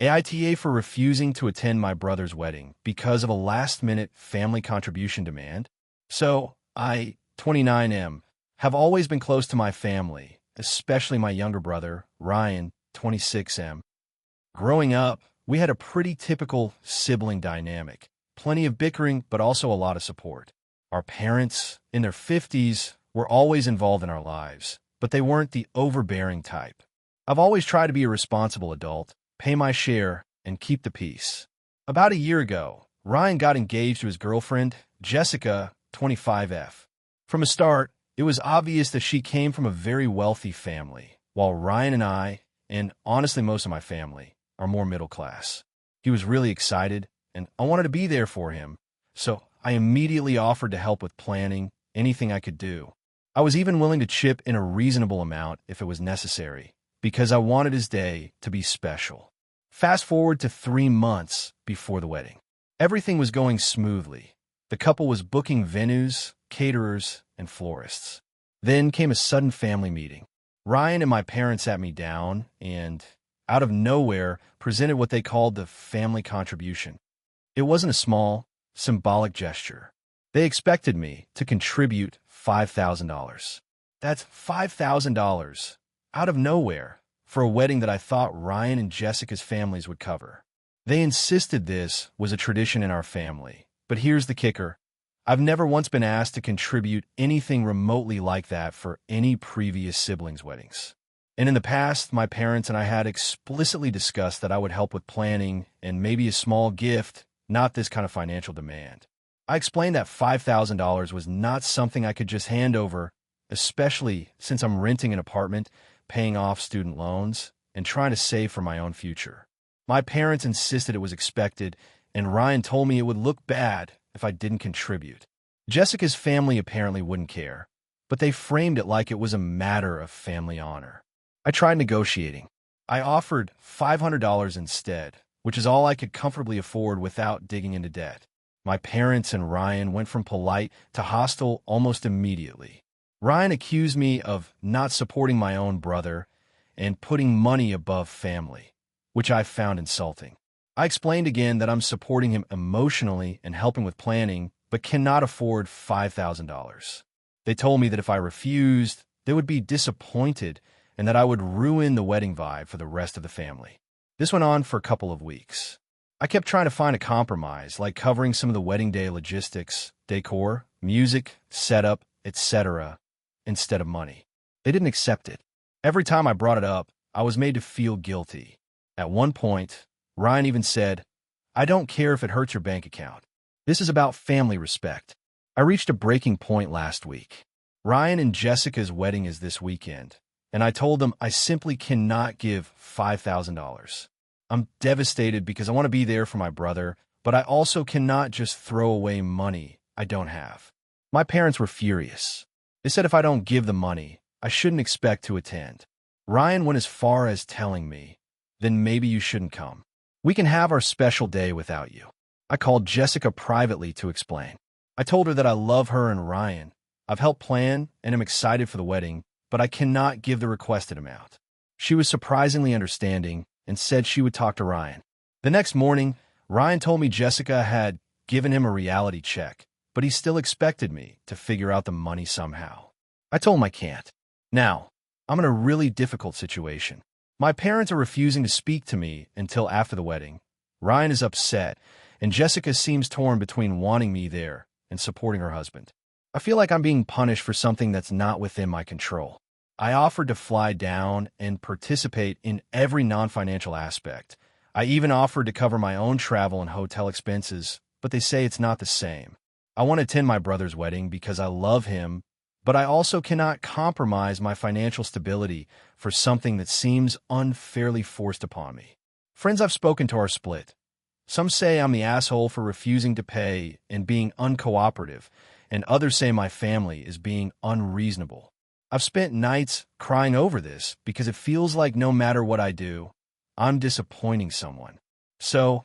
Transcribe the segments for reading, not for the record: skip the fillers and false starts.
AITA for refusing to attend my brother's wedding because of a last-minute family contribution demand. So, I, 29M, have always been close to my family, especially my younger brother, Ryan, 26M. Growing up, we had a pretty typical sibling dynamic. Plenty of bickering, but also a lot of support. Our parents, in their 50s, were always involved in our lives, but they weren't the overbearing type. I've always tried to be a responsible adult, pay my share, and keep the peace. About a year ago, Ryan got engaged to his girlfriend, Jessica, 25F. From the start, it was obvious that she came from a very wealthy family, while Ryan and I, and honestly most of my family, are more middle class. He was really excited, and I wanted to be there for him, so I immediately offered to help with planning, anything I could do. I was even willing to chip in a reasonable amount if it was necessary, because I wanted his day to be special. Fast forward to 3 months before the wedding. Everything was going smoothly. The couple was booking venues, caterers, and florists. Then came a sudden family meeting. Ryan and my parents sat me down and, out of nowhere, presented what they called the family contribution. It wasn't a small, symbolic gesture. They expected me to contribute $5,000. That's $5,000 out of nowhere for a wedding that I thought Ryan and Jessica's families would cover. They insisted this was a tradition in our family. But here's the kicker. I've never once been asked to contribute anything remotely like that for any previous siblings' weddings. And in the past, my parents and I had explicitly discussed that I would help with planning and maybe a small gift, not this kind of financial demand. I explained that $5,000 was not something I could just hand over, especially since I'm renting an apartment, paying off student loans, and trying to save for my own future. My parents insisted it was expected, and Ryan told me it would look bad if I didn't contribute. Jessica's family apparently wouldn't care, but they framed it like it was a matter of family honor. I tried negotiating. I offered $500 instead, which is all I could comfortably afford without digging into debt. My parents and Ryan went from polite to hostile almost immediately. Ryan accused me of not supporting my own brother and putting money above family, which I found insulting. I explained again that I'm supporting him emotionally and helping with planning, but cannot afford $5,000. They told me that if I refused, they would be disappointed and that I would ruin the wedding vibe for the rest of the family. This went on for a couple of weeks. I kept trying to find a compromise, like covering some of the wedding day logistics, decor, music, setup, etc., instead of money. They didn't accept it. Every time I brought it up, I was made to feel guilty. At one point, Ryan even said, "I don't care if it hurts your bank account. This is about family respect." I reached a breaking point last week. Ryan and Jessica's wedding is this weekend, and I told them I simply cannot give $5,000. I'm devastated because I want to be there for my brother, but I also cannot just throw away money I don't have. My parents were furious. They said if I don't give the money, I shouldn't expect to attend. Ryan went as far as telling me, "Then maybe you shouldn't come. We can have our special day without you." I called Jessica privately to explain. I told her that I love her and Ryan. I've helped plan and am excited for the wedding, but I cannot give the requested amount. She was surprisingly understanding and said she would talk to Ryan. The next morning, Ryan told me Jessica had given him a reality check, but he still expected me to figure out the money somehow. I told him I can't. Now, I'm in a really difficult situation. My parents are refusing to speak to me until after the wedding. Ryan is upset, and Jessica seems torn between wanting me there and supporting her husband. I feel like I'm being punished for something that's not within my control. I offered to fly down and participate in every non-financial aspect. I even offered to cover my own travel and hotel expenses, but they say it's not the same. I want to attend my brother's wedding because I love him, but I also cannot compromise my financial stability for something that seems unfairly forced upon me. Friends I've spoken to are split. Some say I'm the asshole for refusing to pay and being uncooperative, and others say my family is being unreasonable. I've spent nights crying over this because it feels like no matter what I do, I'm disappointing someone. So,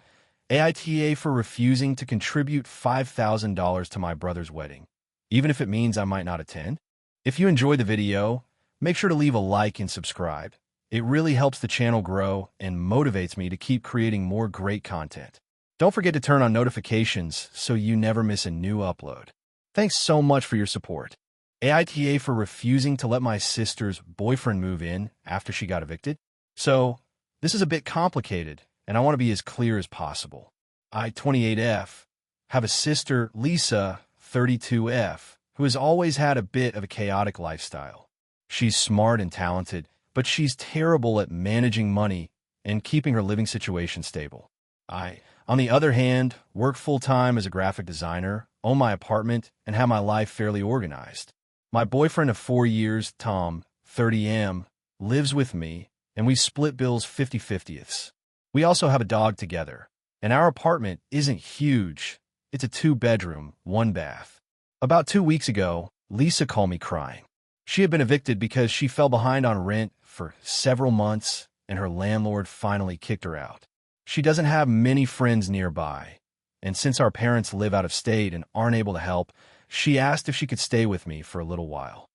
AITA for refusing to contribute $5,000 to my brother's wedding, even if it means I might not attend. If you enjoyed the video, make sure to leave a like and subscribe. It really helps the channel grow and motivates me to keep creating more great content. Don't forget to turn on notifications so you never miss a new upload. Thanks so much for your support. AITA for refusing to let my sister's boyfriend move in after she got evicted. So, this is a bit complicated, and I want to be as clear as possible. I, 28F, have a sister, Lisa, 32F, who has always had a bit of a chaotic lifestyle. She's smart and talented, but she's terrible at managing money and keeping her living situation stable. I, on the other hand, work full-time as a graphic designer, own my apartment, and have my life fairly organized. My boyfriend of 4 years, Tom, 30M, lives with me, and we split bills 50-50ths. We also have a dog together, and our apartment isn't huge. It's a 2-bedroom, 1-bath. About 2 weeks ago, Lisa called me crying. She had been evicted because she fell behind on rent for several months, and her landlord finally kicked her out. She doesn't have many friends nearby, and since our parents live out of state and aren't able to help, she asked if she could stay with me for a little while.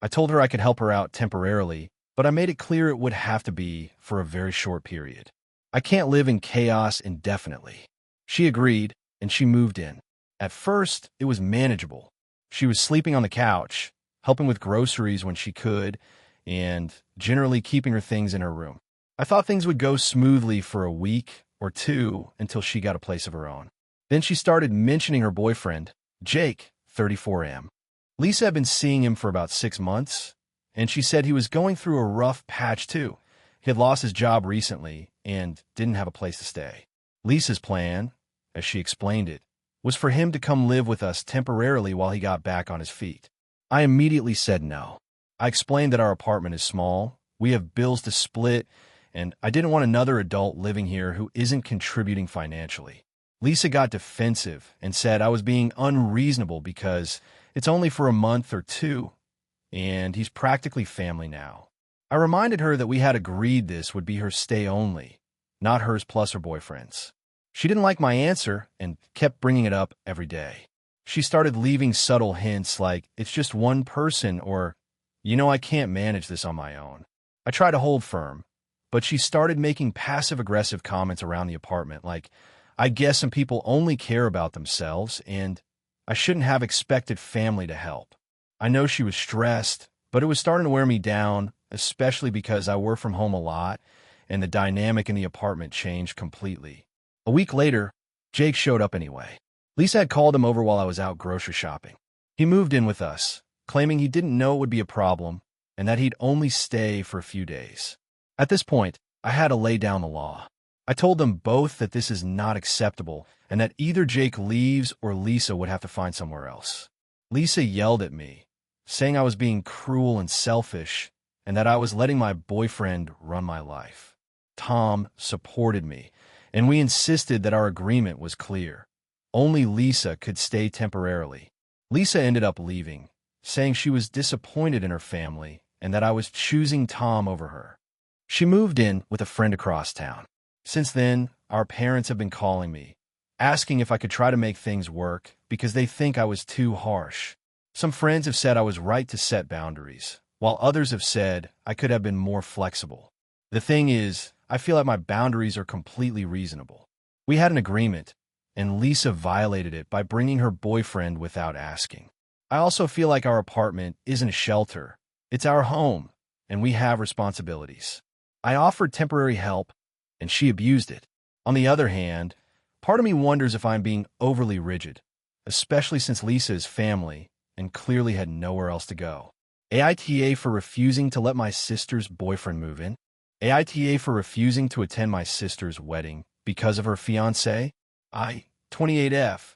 I told her I could help her out temporarily, but I made it clear it would have to be for a very short period. I can't live in chaos indefinitely. She agreed, and she moved in. At first, it was manageable. She was sleeping on the couch, helping with groceries when she could, and generally keeping her things in her room. I thought things would go smoothly for a week or two until she got a place of her own. Then she started mentioning her boyfriend, Jake, 34M. Lisa had been seeing him for about 6 months, and she said he was going through a rough patch too. He had lost his job recently and didn't have a place to stay. Lisa's plan, as she explained it, was for him to come live with us temporarily while he got back on his feet. I immediately said no. I explained that our apartment is small, we have bills to split, and I didn't want another adult living here who isn't contributing financially. Lisa got defensive and said I was being unreasonable because it's only for a month or two, and he's practically family now. I reminded her that we had agreed this would be her stay only, not hers plus her boyfriend's. She didn't like my answer and kept bringing it up every day. She started leaving subtle hints like, it's just one person, or, I can't manage this on my own. I tried to hold firm, but she started making passive-aggressive comments around the apartment like, I guess some people only care about themselves, and I shouldn't have expected family to help. I know she was stressed, but it was starting to wear me down, especially because I work from home a lot, and the dynamic in the apartment changed completely. A week later, Jake showed up anyway. Lisa had called him over while I was out grocery shopping. He moved in with us, claiming he didn't know it would be a problem and that he'd only stay for a few days. At this point, I had to lay down the law. I told them both that this is not acceptable and that either Jake leaves or Lisa would have to find somewhere else. Lisa yelled at me, saying I was being cruel and selfish and that I was letting my boyfriend run my life. Tom supported me, and we insisted that our agreement was clear. Only Lisa could stay temporarily. Lisa ended up leaving, saying she was disappointed in her family and that I was choosing Tom over her. She moved in with a friend across town. Since then, our parents have been calling me, asking if I could try to make things work because they think I was too harsh. Some friends have said I was right to set boundaries, while others have said I could have been more flexible. The thing is, I feel like my boundaries are completely reasonable. We had an agreement, and Lisa violated it by bringing her boyfriend without asking. I also feel like our apartment isn't a shelter. It's our home, and we have responsibilities. I offered temporary help, and she abused it. On the other hand, part of me wonders if I'm being overly rigid, especially since Lisa is family and clearly had nowhere else to go. AITA for refusing to let my sister's boyfriend move in. AITA for refusing to attend my sister's wedding because of her fiancé. I, 28F,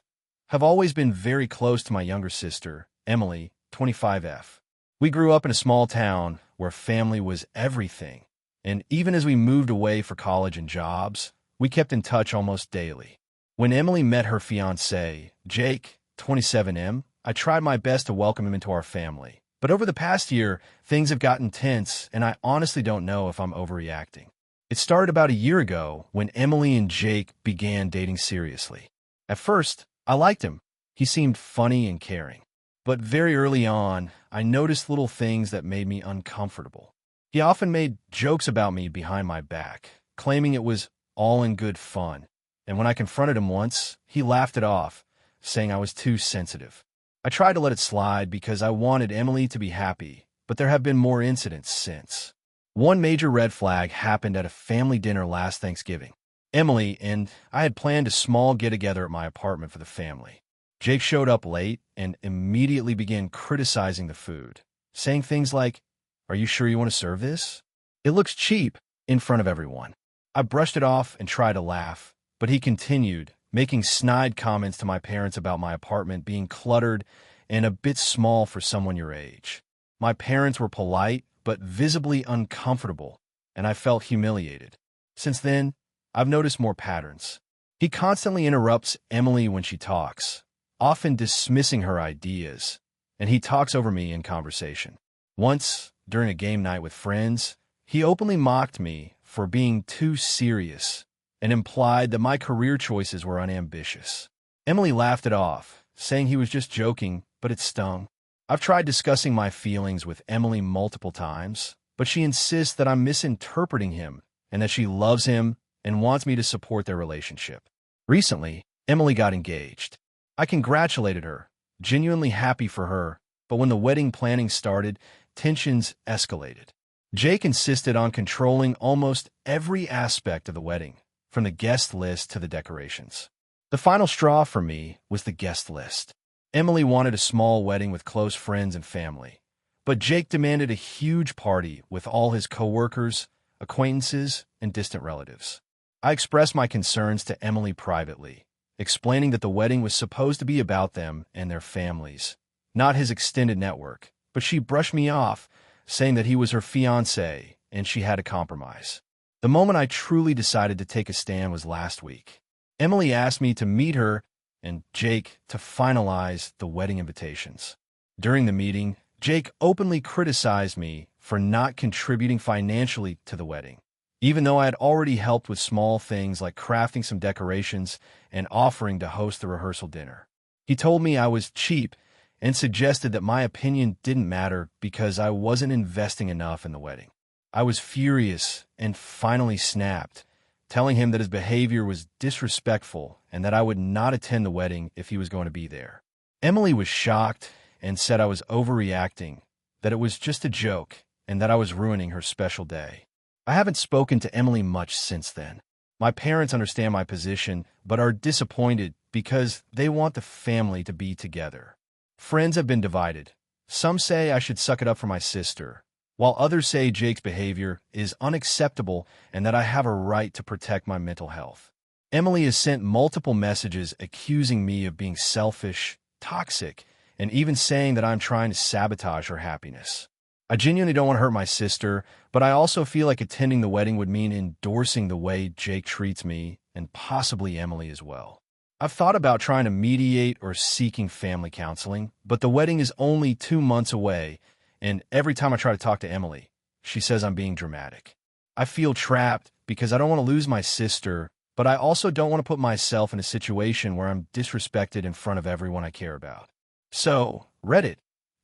have always been very close to my younger sister, Emily, 25F. We grew up in a small town where family was everything, and even as we moved away for college and jobs, we kept in touch almost daily. When Emily met her fiancé, Jake, 27M, I tried my best to welcome him into our family. But over the past year, things have gotten tense, and I honestly don't know if I'm overreacting. It started about a year ago when Emily and Jake began dating seriously. At first, I liked him. He seemed funny and caring. But very early on, I noticed little things that made me uncomfortable. He often made jokes about me behind my back, claiming it was all in good fun. And when I confronted him once, he laughed it off, saying I was too sensitive. I tried to let it slide because I wanted Emily to be happy, but there have been more incidents since. One major red flag happened at a family dinner last Thanksgiving. Emily and I had planned a small get-together at my apartment for the family. Jake showed up late and immediately began criticizing the food, saying things like, "Are you sure you want to serve this? It looks cheap," in front of everyone. I brushed it off and tried to laugh, but he continued, making snide comments to my parents about my apartment being cluttered and a bit small for someone your age. My parents were polite, but visibly uncomfortable, and I felt humiliated. Since then, I've noticed more patterns. He constantly interrupts Emily when she talks, often dismissing her ideas, and he talks over me in conversation. Once, during a game night with friends, he openly mocked me for being too serious and implied that my career choices were unambitious. Emily laughed it off, saying he was just joking, but it stung. I've tried discussing my feelings with Emily multiple times, but she insists that I'm misinterpreting him and that she loves him and wants me to support their relationship. Recently, Emily got engaged. I congratulated her, genuinely happy for her, but when the wedding planning started, tensions escalated. Jake insisted on controlling almost every aspect of the wedding, from the guest list to the decorations. The final straw for me was the guest list. Emily wanted a small wedding with close friends and family, but Jake demanded a huge party with all his coworkers, acquaintances, and distant relatives. I expressed my concerns to Emily privately, explaining that the wedding was supposed to be about them and their families, not his extended network, but she brushed me off, saying that he was her fiancé and she had to compromise. The moment I truly decided to take a stand was last week. Emily asked me to meet her and Jake to finalize the wedding invitations. During the meeting, Jake openly criticized me for not contributing financially to the wedding, even though I had already helped with small things like crafting some decorations and offering to host the rehearsal dinner. He told me I was cheap and suggested that my opinion didn't matter because I wasn't investing enough in the wedding. I was furious and finally snapped, telling him that his behavior was disrespectful and that I would not attend the wedding if he was going to be there. Emily was shocked and said I was overreacting, that it was just a joke, and that I was ruining her special day. I haven't spoken to Emily much since then. My parents understand my position, but are disappointed because they want the family to be together. Friends have been divided. Some say I should suck it up for my sister, while others say Jake's behavior is unacceptable and that I have a right to protect my mental health. Emily has sent multiple messages accusing me of being selfish, toxic, and even saying that I'm trying to sabotage her happiness. I genuinely don't want to hurt my sister, but I also feel like attending the wedding would mean endorsing the way Jake treats me and possibly Emily as well. I've thought about trying to mediate or seeking family counseling, but the wedding is only 2 months away, and every time I try to talk to Emily, she says I'm being dramatic. I feel trapped because I don't want to lose my sister, but I also don't want to put myself in a situation where I'm disrespected in front of everyone I care about. So, Reddit,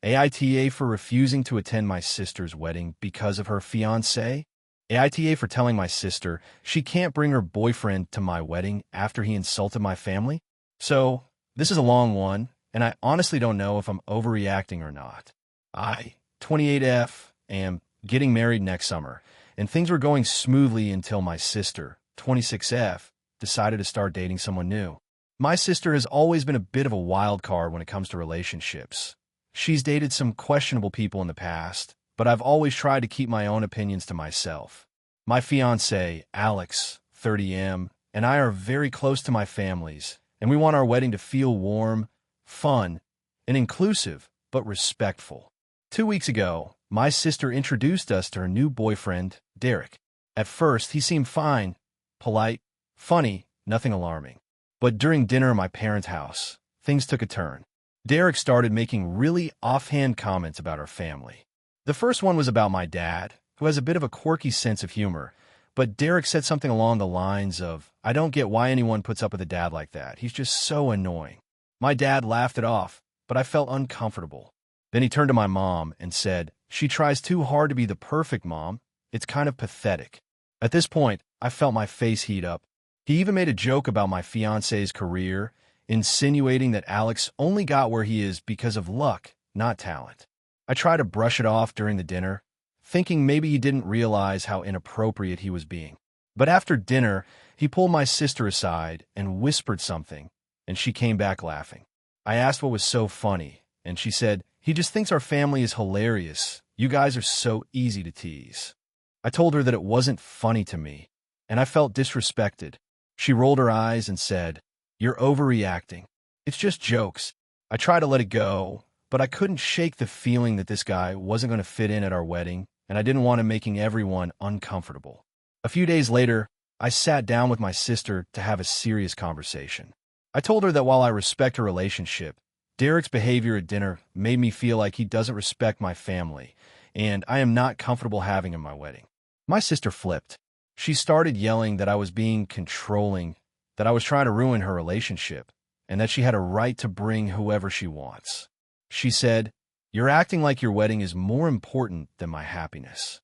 AITA for refusing to attend my sister's wedding because of her fiancé? AITA for telling my sister she can't bring her boyfriend to my wedding after he insulted my family? So, this is a long one, and I honestly don't know if I'm overreacting or not. I, 28F, am getting married next summer, and things were going smoothly until my sister, 26F, decided to start dating someone new. My sister has always been a bit of a wild card when it comes to relationships. She's dated some questionable people in the past, but I've always tried to keep my own opinions to myself. My fiancé, Alex, 30M, and I are very close to my families, and we want our wedding to feel warm, fun, and inclusive, but respectful. 2 weeks ago, my sister introduced us to her new boyfriend, Derek. At first, he seemed fine, polite, funny, nothing alarming. But during dinner at my parents' house, things took a turn. Derek started making really offhand comments about our family. The first one was about my dad, who has a bit of a quirky sense of humor, but Derek said something along the lines of, "I don't get why anyone puts up with a dad like that. He's just so annoying." My dad laughed it off, but I felt uncomfortable. Then he turned to my mom and said, She tries too hard to be the perfect mom. It's kind of pathetic. At this point, I felt my face heat up. He even made a joke about my fiance's career, insinuating that Alex only got where he is because of luck, not talent. I tried to brush it off during the dinner, thinking maybe he didn't realize how inappropriate he was being. But after dinner, he pulled my sister aside and whispered something, and she came back laughing. I asked what was so funny, and she said, "He just thinks our family is hilarious. You guys are so easy to tease." I told her that it wasn't funny to me, and I felt disrespected. She rolled her eyes and said, "You're overreacting. It's just jokes." I tried to let it go, but I couldn't shake the feeling that this guy wasn't going to fit in at our wedding, and I didn't want him making everyone uncomfortable. A few days later, I sat down with my sister to have a serious conversation. I told her that while I respect her relationship, Derek's behavior at dinner made me feel like he doesn't respect my family, and I am not comfortable having him at my wedding. My sister flipped. She started yelling that I was being controlling, that I was trying to ruin her relationship, and that she had a right to bring whoever she wants. She said, "You're acting like your wedding is more important than my happiness."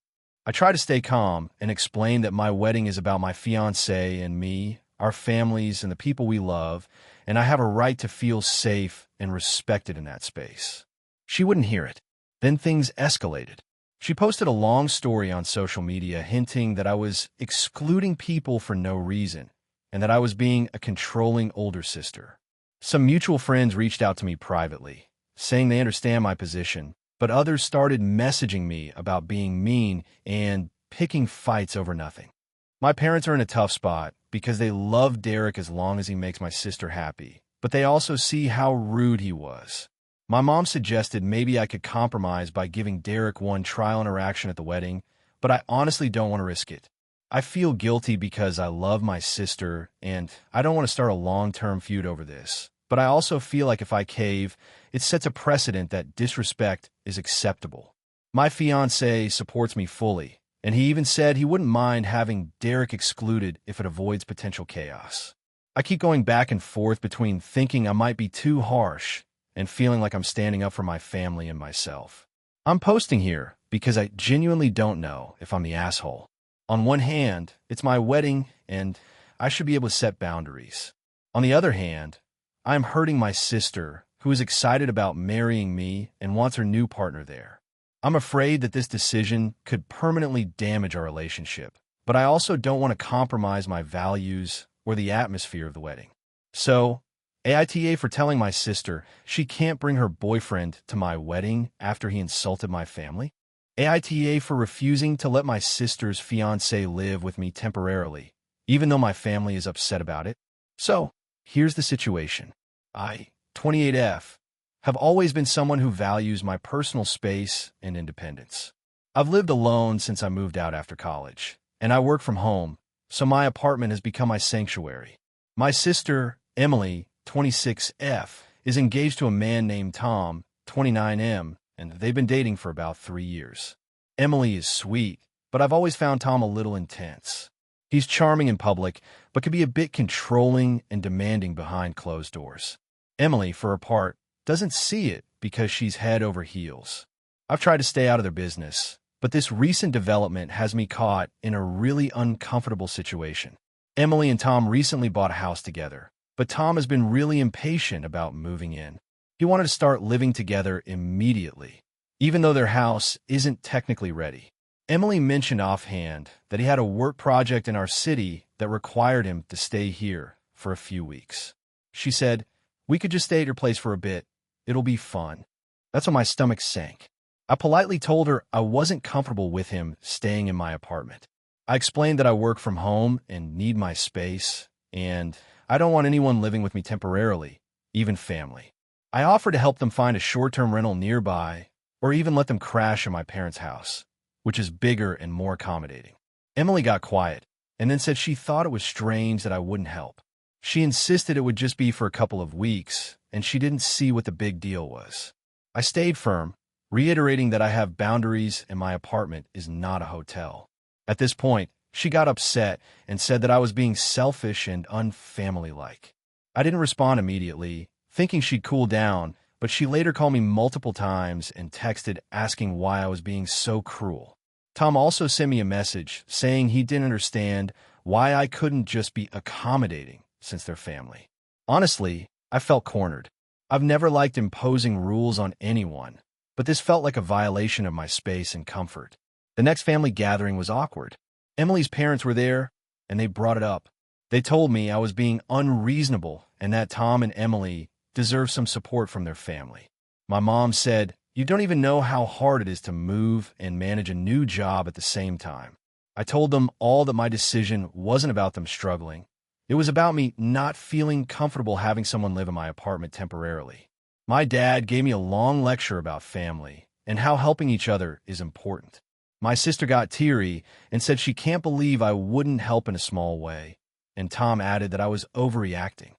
I try to stay calm and explain that my wedding is about my fiancé and me, our families, and the people we love, and I have a right to feel safe and respected in that space. She wouldn't hear it. Then things escalated. She posted a long story on social media hinting that I was excluding people for no reason and that I was being a controlling older sister. Some mutual friends reached out to me privately, saying they understand my position, but others started messaging me about being mean and picking fights over nothing. My parents are in a tough spot because they love Derek as long as he makes my sister happy, but they also see how rude he was. My mom suggested maybe I could compromise by giving Derek one trial interaction at the wedding, but I honestly don't want to risk it. I feel guilty because I love my sister, and I don't want to start a long-term feud over this. But I also feel like if I cave, it sets a precedent that disrespect is acceptable. My fiancé supports me fully, and he even said he wouldn't mind having Derek excluded if it avoids potential chaos. I keep going back and forth between thinking I might be too harsh and feeling like I'm standing up for my family and myself. I'm posting here because I genuinely don't know if I'm the asshole. On one hand, it's my wedding, and I should be able to set boundaries. On the other hand, I'm hurting my sister, who is excited about marrying me and wants her new partner there. I'm afraid that this decision could permanently damage our relationship, but I also don't want to compromise my values or the atmosphere of the wedding. So, AITA for telling my sister she can't bring her boyfriend to my wedding after he insulted my family. AITA for refusing to let my sister's fiancé live with me temporarily, even though my family is upset about it. So, here's the situation. I, 28F, have always been someone who values my personal space and independence. I've lived alone since I moved out after college, and I work from home, so my apartment has become my sanctuary. My sister, Emily, 26F, is engaged to a man named Tom, 29M, and they've been dating for about 3 years. Emily is sweet, but I've always found Tom a little intense. He's charming in public, but can be a bit controlling and demanding behind closed doors. Emily, for her part, doesn't see it because she's head over heels. I've tried to stay out of their business, but this recent development has me caught in a really uncomfortable situation. Emily and Tom recently bought a house together, but Tom has been really impatient about moving in. He wanted to start living together immediately, even though their house isn't technically ready. Emily mentioned offhand that he had a work project in our city that required him to stay here for a few weeks. She said, "We could just stay at your place for a bit. It'll be fun." That's when my stomach sank. I politely told her I wasn't comfortable with him staying in my apartment. I explained that I work from home and need my space, and I don't want anyone living with me temporarily, even family. I offered to help them find a short-term rental nearby, or even let them crash in my parents' house, which is bigger and more accommodating. Emily got quiet, and then said she thought it was strange that I wouldn't help. She insisted it would just be for a couple of weeks, and she didn't see what the big deal was. I stayed firm, reiterating that I have boundaries and my apartment is not a hotel. At this point, she got upset and said that I was being selfish and unfamily-like. I didn't respond immediately, thinking she'd cool down, but she later called me multiple times and texted asking why I was being so cruel. Tom also sent me a message saying he didn't understand why I couldn't just be accommodating since they're family. Honestly, I felt cornered. I've never liked imposing rules on anyone, but this felt like a violation of my space and comfort. The next family gathering was awkward. Emily's parents were there, and they brought it up. They told me I was being unreasonable and that Tom and Emily deserve some support from their family. My mom said, "You don't even know how hard it is to move and manage a new job at the same time." I told them all that my decision wasn't about them struggling. It was about me not feeling comfortable having someone live in my apartment temporarily. My dad gave me a long lecture about family and how helping each other is important. My sister got teary and said she can't believe I wouldn't help in a small way, and Tom added that I was overreacting.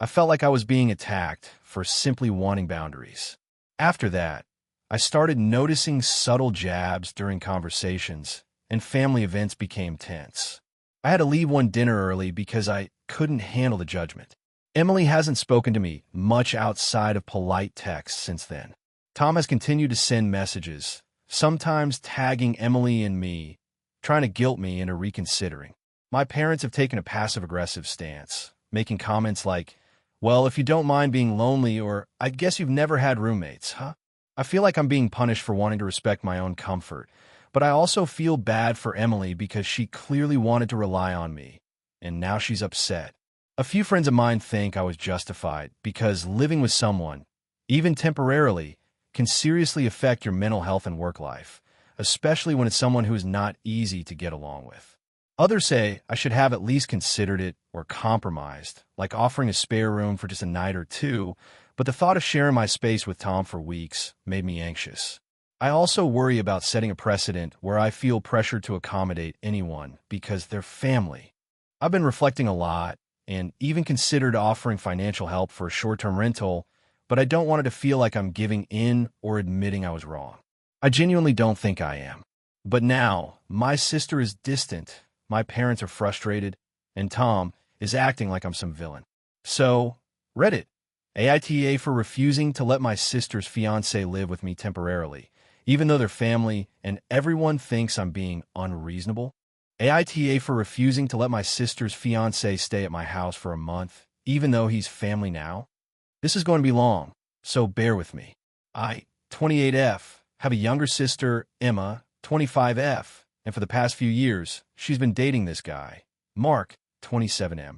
I felt like I was being attacked for simply wanting boundaries. After that, I started noticing subtle jabs during conversations, and family events became tense. I had to leave one dinner early because I couldn't handle the judgment. Emily hasn't spoken to me much outside of polite texts since then. Tom has continued to send messages, sometimes tagging Emily and me, trying to guilt me into reconsidering. My parents have taken a passive-aggressive stance, making comments like, "Well, if you don't mind being lonely," or "I guess you've never had roommates, huh?" I feel like I'm being punished for wanting to respect my own comfort, but I also feel bad for Emily because she clearly wanted to rely on me, and now she's upset. A few friends of mine think I was justified because living with someone, even temporarily, can seriously affect your mental health and work life, especially when it's someone who is not easy to get along with. Others say I should have at least considered it or compromised, like offering a spare room for just a night or two, but the thought of sharing my space with Tom for weeks made me anxious. I also worry about setting a precedent where I feel pressure to accommodate anyone because they're family. I've been reflecting a lot and even considered offering financial help for a short-term rental, but I don't want it to feel like I'm giving in or admitting I was wrong. I genuinely don't think I am. But now, my sister is distant, my parents are frustrated, and Tom is acting like I'm some villain. So, Reddit, AITA for refusing to let my sister's fiancé live with me temporarily, even though they're family and everyone thinks I'm being unreasonable. AITA for refusing to let my sister's fiancé stay at my house for a month, even though he's family now. This is going to be long, so bear with me. I, 28F, have a younger sister, Emma, 25F, and for the past few years, she's been dating this guy, Mark, 27M.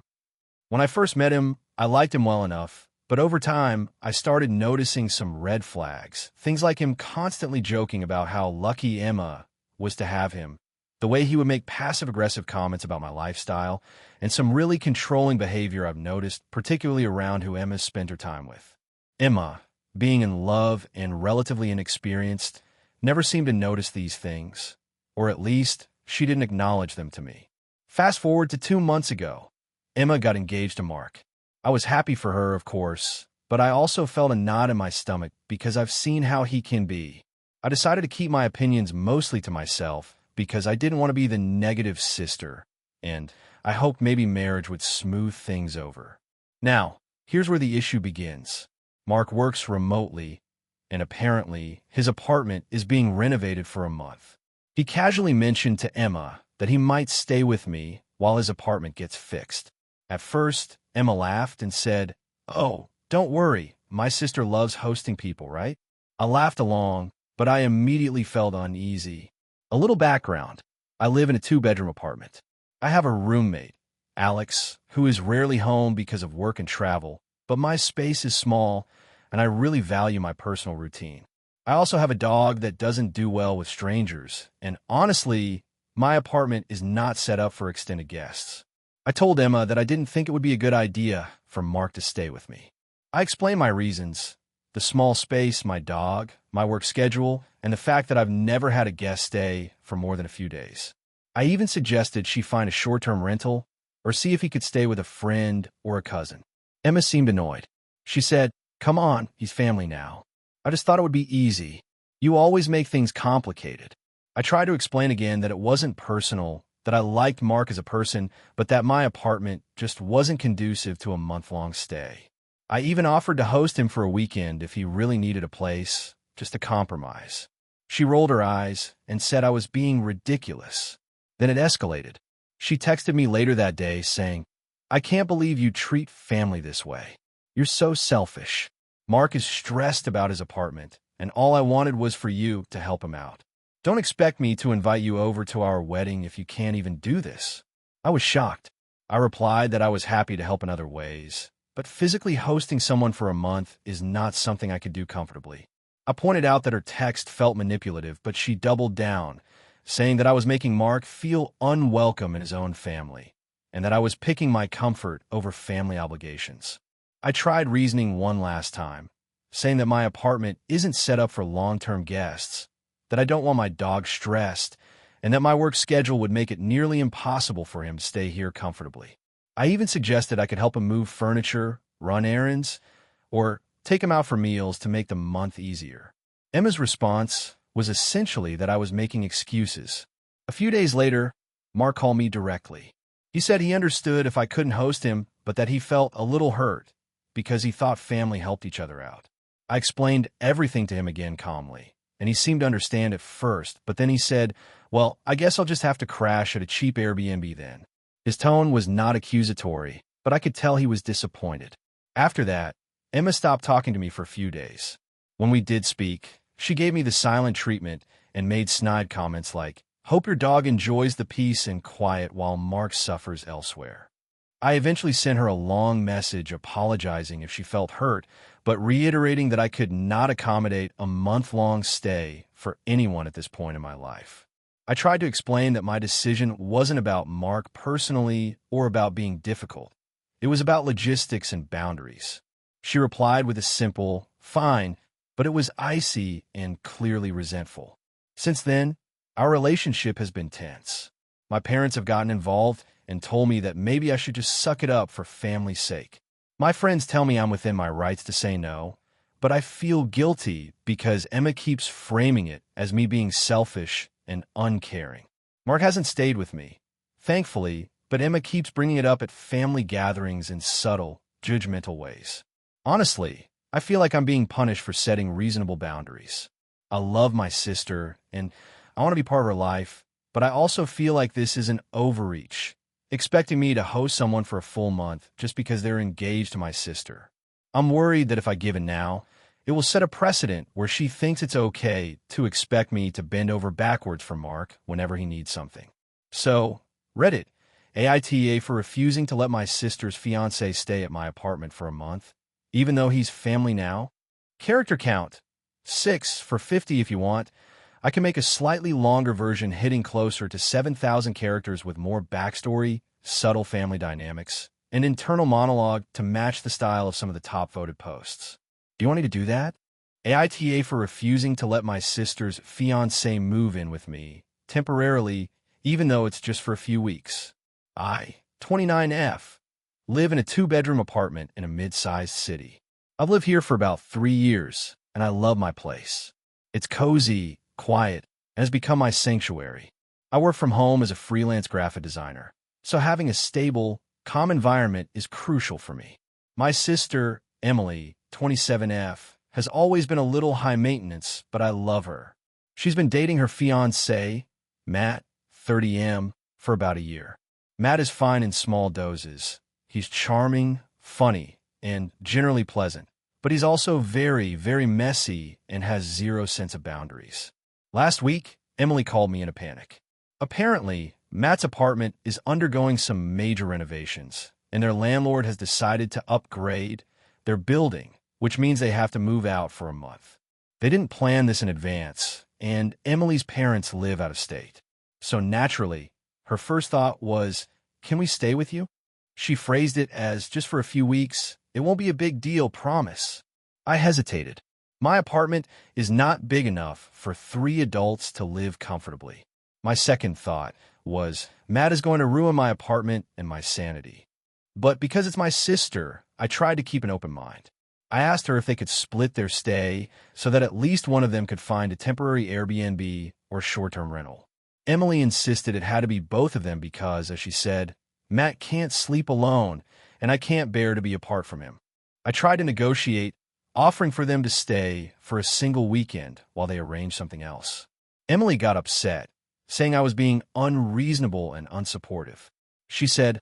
When I first met him, I liked him well enough, but over time, I started noticing some red flags. Things like him constantly joking about how lucky Emma was to have him, the way he would make passive-aggressive comments about my lifestyle, and some really controlling behavior I've noticed, particularly around who Emma's spent her time with. Emma, being in love and relatively inexperienced, never seemed to notice these things, or at least, she didn't acknowledge them to me. Fast forward to 2 months ago, Emma got engaged to Mark. I was happy for her, of course, but I also felt a knot in my stomach because I've seen how he can be. I decided to keep my opinions mostly to myself because I didn't want to be the negative sister, and I hoped maybe marriage would smooth things over. Now, here's where the issue begins. Mark works remotely, and apparently his apartment is being renovated for a month. He casually mentioned to Emma that he might stay with me while his apartment gets fixed. At first, Emma laughed and said, "Oh, don't worry, my sister loves hosting people, right?" I laughed along, but I immediately felt uneasy. A little background. I live in a 2-bedroom apartment. I have a roommate, Alex, who is rarely home because of work and travel, but my space is small, and I really value my personal routine. I also have a dog that doesn't do well with strangers, and honestly, my apartment is not set up for extended guests. I told Emma that I didn't think it would be a good idea for Mark to stay with me. I explained my reasons: the small space, my dog, my work schedule, and the fact that I've never had a guest stay for more than a few days. I even suggested she find a short-term rental or see if he could stay with a friend or a cousin. Emma seemed annoyed. She said, "Come on, he's family now. I just thought it would be easy. You always make things complicated." I tried to explain again that it wasn't personal, that I liked Mark as a person, but that my apartment just wasn't conducive to a month-long stay. I even offered to host him for a weekend if he really needed a place, just a compromise. She rolled her eyes and said I was being ridiculous. Then it escalated. She texted me later that day saying, "I can't believe you treat family this way. You're so selfish. Mark is stressed about his apartment, and all I wanted was for you to help him out. Don't expect me to invite you over to our wedding if you can't even do this." I was shocked. I replied that I was happy to help in other ways, but physically hosting someone for a month is not something I could do comfortably. I pointed out that her text felt manipulative, but she doubled down, saying that I was making Mark feel unwelcome in his own family, and that I was picking my comfort over family obligations. I tried reasoning one last time, saying that my apartment isn't set up for long-term guests, that I don't want my dog stressed, and that my work schedule would make it nearly impossible for him to stay here comfortably. I even suggested I could help him move furniture, run errands, or take him out for meals to make the month easier. Emma's response was essentially that I was making excuses. A few days later, Mark called me directly. He said he understood if I couldn't host him, but that he felt a little hurt because he thought family helped each other out. I explained everything to him again calmly, and he seemed to understand at first, but then he said, "Well, I guess I'll just have to crash at a cheap Airbnb then." His tone was not accusatory, but I could tell he was disappointed. After that, Emma stopped talking to me for a few days. When we did speak, she gave me the silent treatment and made snide comments like, "Hope your dog enjoys the peace and quiet while Mark suffers elsewhere." I eventually sent her a long message apologizing if she felt hurt, but reiterating that I could not accommodate a month-long stay for anyone at this point in my life. I tried to explain that my decision wasn't about Mark personally or about being difficult. It was about logistics and boundaries. She replied with a simple, "Fine," but it was icy and clearly resentful. Since then, our relationship has been tense. My parents have gotten involved and told me that maybe I should just suck it up for family's sake. My friends tell me I'm within my rights to say no, but I feel guilty because Emma keeps framing it as me being selfish and uncaring. Mark hasn't stayed with me, thankfully, but Emma keeps bringing it up at family gatherings in subtle, judgmental ways. Honestly, I feel like I'm being punished for setting reasonable boundaries. I love my sister, and I want to be part of her life, but I also feel like this is an overreach, expecting me to host someone for a full month just because they're engaged to my sister. I'm worried that if I give in now, it will set a precedent where she thinks it's okay to expect me to bend over backwards for Mark whenever he needs something. So, Reddit, AITA for refusing to let my sister's fiancé stay at my apartment for a month, even though he's family now. Character count, 6 for 50 if you want. I can make a slightly longer version hitting closer to 7,000 characters with more backstory, subtle family dynamics, and internal monologue to match the style of some of the top voted posts. Do you want me to do that? AITA for refusing to let my sister's fiancé move in with me, temporarily, even though it's just for a few weeks. I, 29F, live in a 2-bedroom apartment in a mid-sized city. I've lived here for about 3 years, and I love my place. It's cozy, quiet, and has become my sanctuary. I work from home as a freelance graphic designer, so having a stable, calm environment is crucial for me. My sister, Emily, 27F, has always been a little high maintenance, but I love her. She's been dating her fiancé, Matt, 30M, for about a year. Matt is fine in small doses. He's charming, funny, and generally pleasant, but he's also very, very messy and has zero sense of boundaries. Last week, Emily called me in a panic. Apparently, Matt's apartment is undergoing some major renovations, and their landlord has decided to upgrade their building, which means they have to move out for a month. They didn't plan this in advance, and Emily's parents live out of state. So naturally, her first thought was, "Can we stay with you?" She phrased it as, "Just for a few weeks. It won't be a big deal, promise." I hesitated. My apartment is not big enough for 3 adults to live comfortably. My second thought was, Matt is going to ruin my apartment and my sanity. But because it's my sister, I tried to keep an open mind. I asked her if they could split their stay so that at least one of them could find a temporary Airbnb or short-term rental. Emily insisted it had to be both of them because, as she said, Matt can't sleep alone, and I can't bear to be apart from him. I tried to negotiate, offering for them to stay for a single weekend while they arranged something else. Emily got upset, saying I was being unreasonable and unsupportive. She said,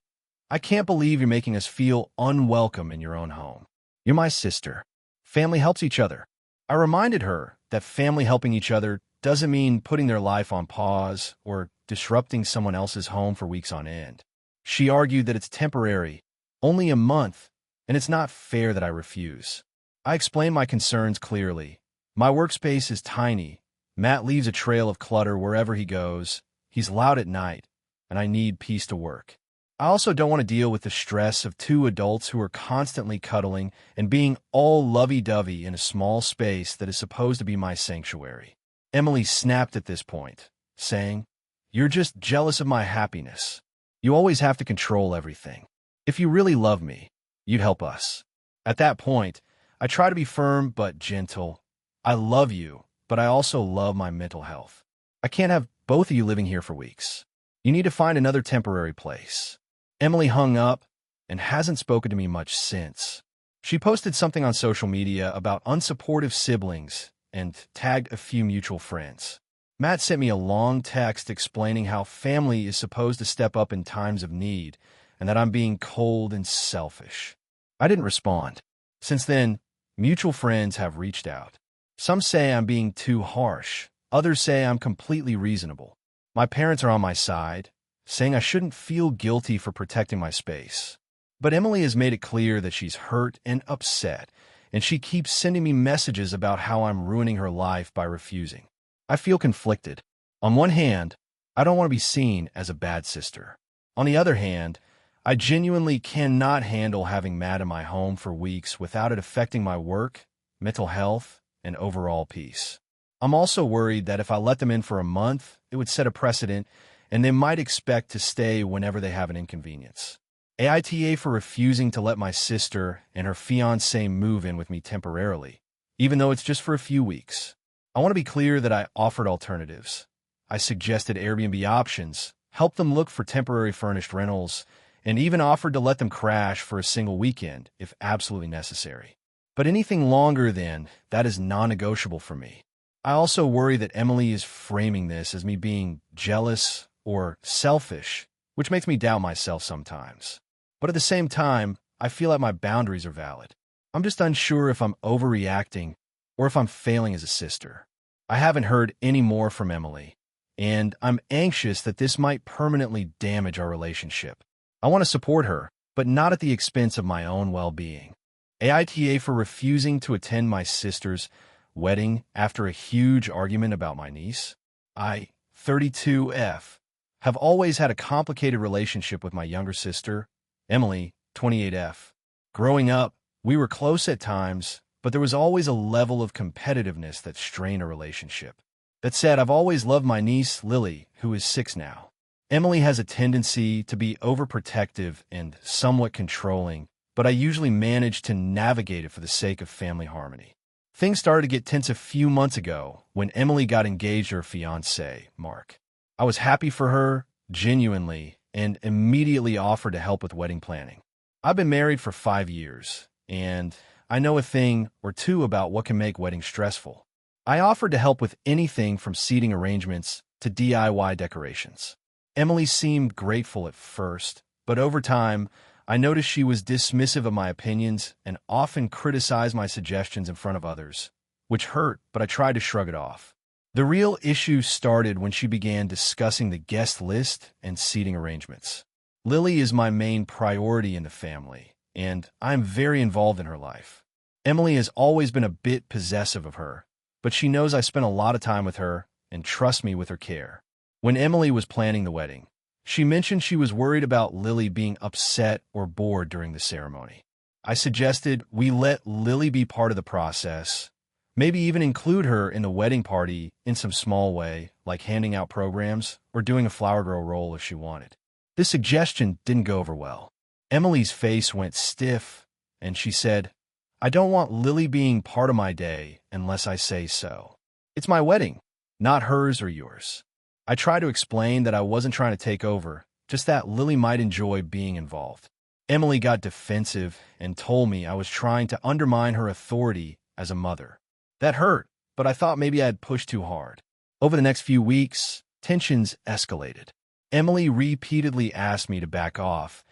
"I can't believe you're making us feel unwelcome in your own home. You're my sister. Family helps each other." I reminded her that family helping each other doesn't mean putting their life on pause or disrupting someone else's home for weeks on end. She argued that it's temporary, only a month, and it's not fair that I refuse. I explained my concerns clearly. My workspace is tiny. Matt leaves a trail of clutter wherever he goes. He's loud at night, and I need peace to work. I also don't want to deal with the stress of two adults who are constantly cuddling and being all lovey-dovey in a small space that is supposed to be my sanctuary. Emily snapped at this point, saying, "You're just jealous of my happiness. You always have to control everything. If you really love me, you'd help us." At that point, I try to be firm but gentle. I love you, but I also love my mental health. I can't have both of you living here for weeks. You need to find another temporary place. Emily hung up and hasn't spoken to me much since. She posted something on social media about unsupportive siblings and tagged a few mutual friends. Matt sent me a long text explaining how family is supposed to step up in times of need and that I'm being cold and selfish. I didn't respond. Since then, mutual friends have reached out. Some say I'm being too harsh. Others say I'm completely reasonable. My parents are on my side, saying I shouldn't feel guilty for protecting my space. But Emily has made it clear that she's hurt and upset, and she keeps sending me messages about how I'm ruining her life by refusing. I feel conflicted. On one hand, I don't want to be seen as a bad sister. On the other hand, I genuinely cannot handle having Matt in my home for weeks without it affecting my work, mental health, and overall peace. I'm also worried that if I let them in for a month, it would set a precedent, and they might expect to stay whenever they have an inconvenience. AITA for refusing to let my sister and her fiancé move in with me temporarily, even though it's just for a few weeks. I want to be clear that I offered alternatives. I suggested Airbnb options, helped them look for temporary furnished rentals, and even offered to let them crash for a single weekend if absolutely necessary. But anything longer than that is non-negotiable for me. I also worry that Emily is framing this as me being jealous or selfish, which makes me doubt myself sometimes. But at the same time, I feel like my boundaries are valid. I'm just unsure if I'm overreacting or if I'm failing as a sister. I haven't heard any more from Emily, and I'm anxious that this might permanently damage our relationship. I want to support her, but not at the expense of my own well-being. AITA for refusing to attend my sister's wedding after a huge argument about my niece. I, 32F, have always had a complicated relationship with my younger sister, Emily, 28F. Growing up, we were close at times, but there was always a level of competitiveness that strained a relationship. That said, I've always loved my niece, Lily, who is 6 now. Emily has a tendency to be overprotective and somewhat controlling, but I usually manage to navigate it for the sake of family harmony. Things started to get tense a few months ago when Emily got engaged to her fiancé, Mark. I was happy for her, genuinely, and immediately offered to help with wedding planning. I've been married for 5 years, and I know a thing or two about what can make weddings stressful. I offered to help with anything from seating arrangements to DIY decorations. Emily seemed grateful at first, but over time, I noticed she was dismissive of my opinions and often criticized my suggestions in front of others, which hurt, but I tried to shrug it off. The real issue started when she began discussing the guest list and seating arrangements. Lily is my main priority in the family, and I'm very involved in her life. Emily has always been a bit possessive of her, but she knows I spent a lot of time with her and trusts me with her care. When Emily was planning the wedding, she mentioned she was worried about Lily being upset or bored during the ceremony. I suggested we let Lily be part of the process, maybe even include her in the wedding party in some small way, like handing out programs or doing a flower girl role if she wanted. This suggestion didn't go over well. Emily's face went stiff, and she said, "I don't want Lily being part of my day unless I say so. It's my wedding, not hers or yours." I tried to explain that I wasn't trying to take over, just that Lily might enjoy being involved. Emily got defensive and told me I was trying to undermine her authority as a mother. That hurt, but I thought maybe I had pushed too hard. Over the next few weeks, tensions escalated. Emily repeatedly asked me to back off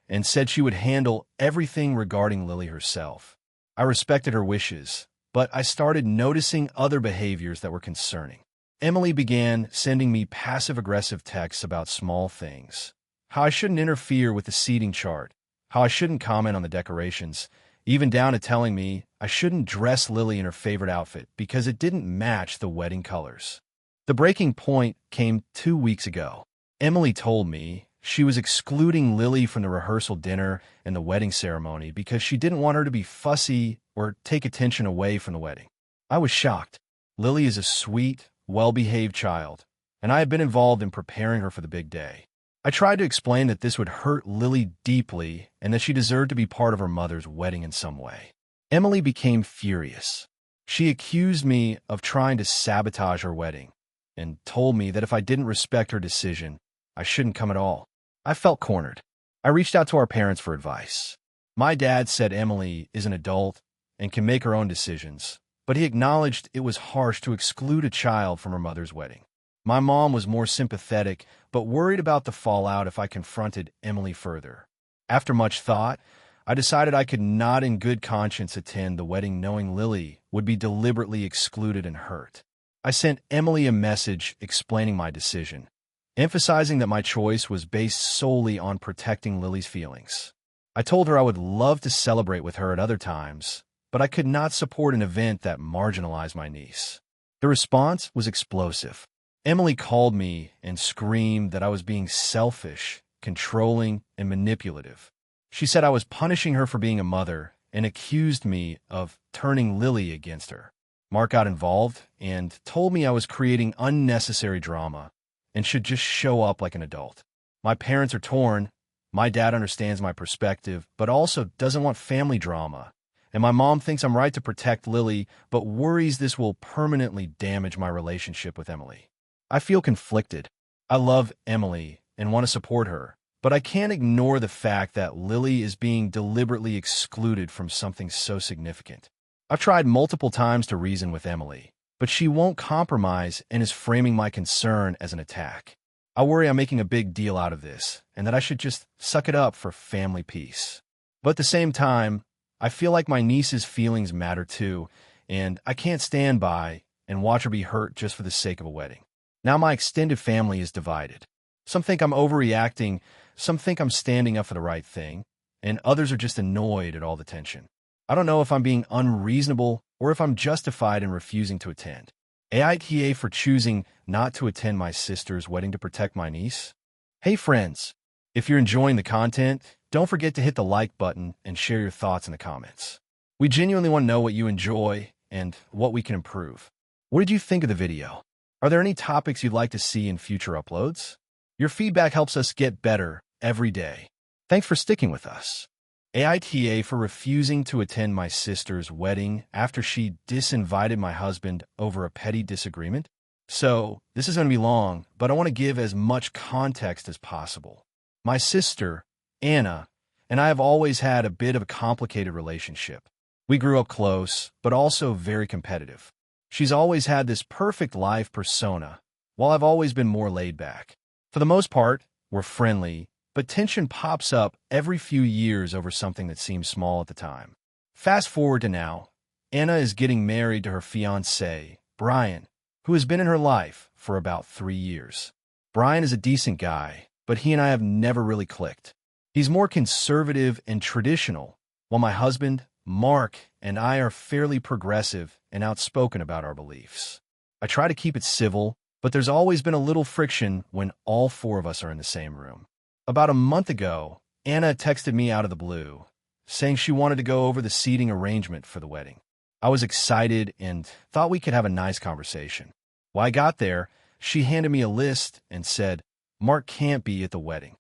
and said she would handle everything regarding Lily herself. I respected her wishes, but I started noticing other behaviors that were concerning. Emily began sending me passive-aggressive texts about small things. How I shouldn't interfere with the seating chart, how I shouldn't comment on the decorations, even down to telling me I shouldn't dress Lily in her favorite outfit because it didn't match the wedding colors. The breaking point came 2 weeks ago. Emily told me she was excluding Lily from the rehearsal dinner and the wedding ceremony because she didn't want her to be fussy or take attention away from the wedding. I was shocked. Lily is a sweet, well-behaved child, and I have been involved in preparing her for the big day. I tried to explain that this would hurt Lily deeply and that she deserved to be part of her mother's wedding in some way. Emily became furious. She accused me of trying to sabotage her wedding and told me that if I didn't respect her decision, I shouldn't come at all. I felt cornered. I reached out to our parents for advice. My dad said Emily is an adult and can make her own decisions, but he acknowledged it was harsh to exclude a child from her mother's wedding. My mom was more sympathetic, but worried about the fallout if I confronted Emily further. After much thought, I decided I could not in good conscience attend the wedding knowing Lily would be deliberately excluded and hurt. I sent Emily a message explaining my decision, emphasizing that my choice was based solely on protecting Lily's feelings. I told her I would love to celebrate with her at other times, but I could not support an event that marginalized my niece. The response was explosive. Emily called me and screamed that I was being selfish, controlling, and manipulative. She said I was punishing her for being a mother and accused me of turning Lily against her. Mark got involved and told me I was creating unnecessary drama and should just show up like an adult. My parents are torn. My dad understands my perspective, but also doesn't want family drama. And my mom thinks I'm right to protect Lily, but worries this will permanently damage my relationship with Emily. I feel conflicted. I love Emily and want to support her, but I can't ignore the fact that Lily is being deliberately excluded from something so significant. I've tried multiple times to reason with Emily, but she won't compromise and is framing my concern as an attack. I worry I'm making a big deal out of this and that I should just suck it up for family peace. But at the same time, I feel like my niece's feelings matter too, and I can't stand by and watch her be hurt just for the sake of a wedding. Now my extended family is divided. Some think I'm overreacting, some think I'm standing up for the right thing, and others are just annoyed at all the tension. I don't know if I'm being unreasonable or if I'm justified in refusing to attend. AITA for choosing not to attend my sister's wedding to protect my niece? Hey friends, if you're enjoying the content, don't forget to hit the like button and share your thoughts in the comments. We genuinely want to know what you enjoy and what we can improve. What did you think of the video? Are there any topics you'd like to see in future uploads? Your feedback helps us get better every day. Thanks for sticking with us. AITA for refusing to attend my sister's wedding after she disinvited my husband over a petty disagreement. So, this is going to be long, but I want to give as much context as possible. My sister, Anna, and I have always had a bit of a complicated relationship. We grew up close, but also very competitive. She's always had this perfect life persona, while I've always been more laid back. For the most part, we're friendly, but tension pops up every few years over something that seems small at the time. Fast forward to now, Anna is getting married to her fiancé, Brian, who has been in her life for about 3 years. Brian is a decent guy, but he and I have never really clicked. He's more conservative and traditional, while my husband, Mark, and I are fairly progressive and outspoken about our beliefs. I try to keep it civil, but there's always been a little friction when all 4 of us are in the same room. About a month ago, Anna texted me out of the blue, saying she wanted to go over the seating arrangement for the wedding. I was excited and thought we could have a nice conversation. When I got there, she handed me a list and said, "Mark can't be at the wedding."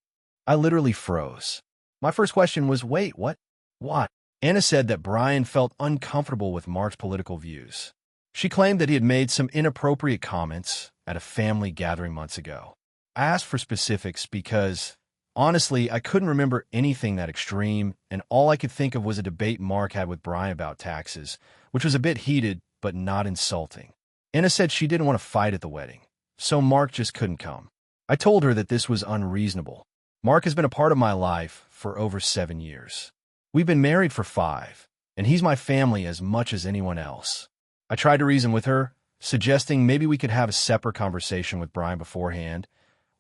I literally froze. My first question was, wait, what? What? Anna said that Brian felt uncomfortable with Mark's political views. She claimed that he had made some inappropriate comments at a family gathering months ago. I asked for specifics because, Honestly, I couldn't remember anything that extreme, and all I could think of was a debate Mark had with Brian about taxes, which was a bit heated, but not insulting. Anna said she didn't want to fight at the wedding, so Mark just couldn't come. I told her that this was unreasonable. Mark has been a part of my life for over 7 years. We've been married for 5, and he's my family as much as anyone else. I tried to reason with her, suggesting maybe we could have a separate conversation with Brian beforehand,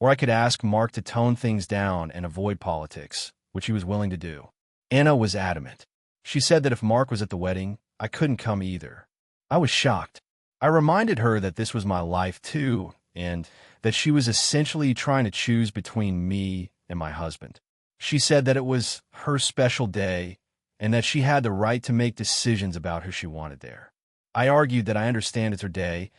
or I could ask Mark to tone things down and avoid politics, which he was willing to do. Anna was adamant. She said that if Mark was at the wedding, I couldn't come either. I was shocked. I reminded her that this was my life too, and that she was essentially trying to choose between me and my husband. She said that it was her special day and that she had the right to make decisions about who she wanted there. I argued that I understand it's her day,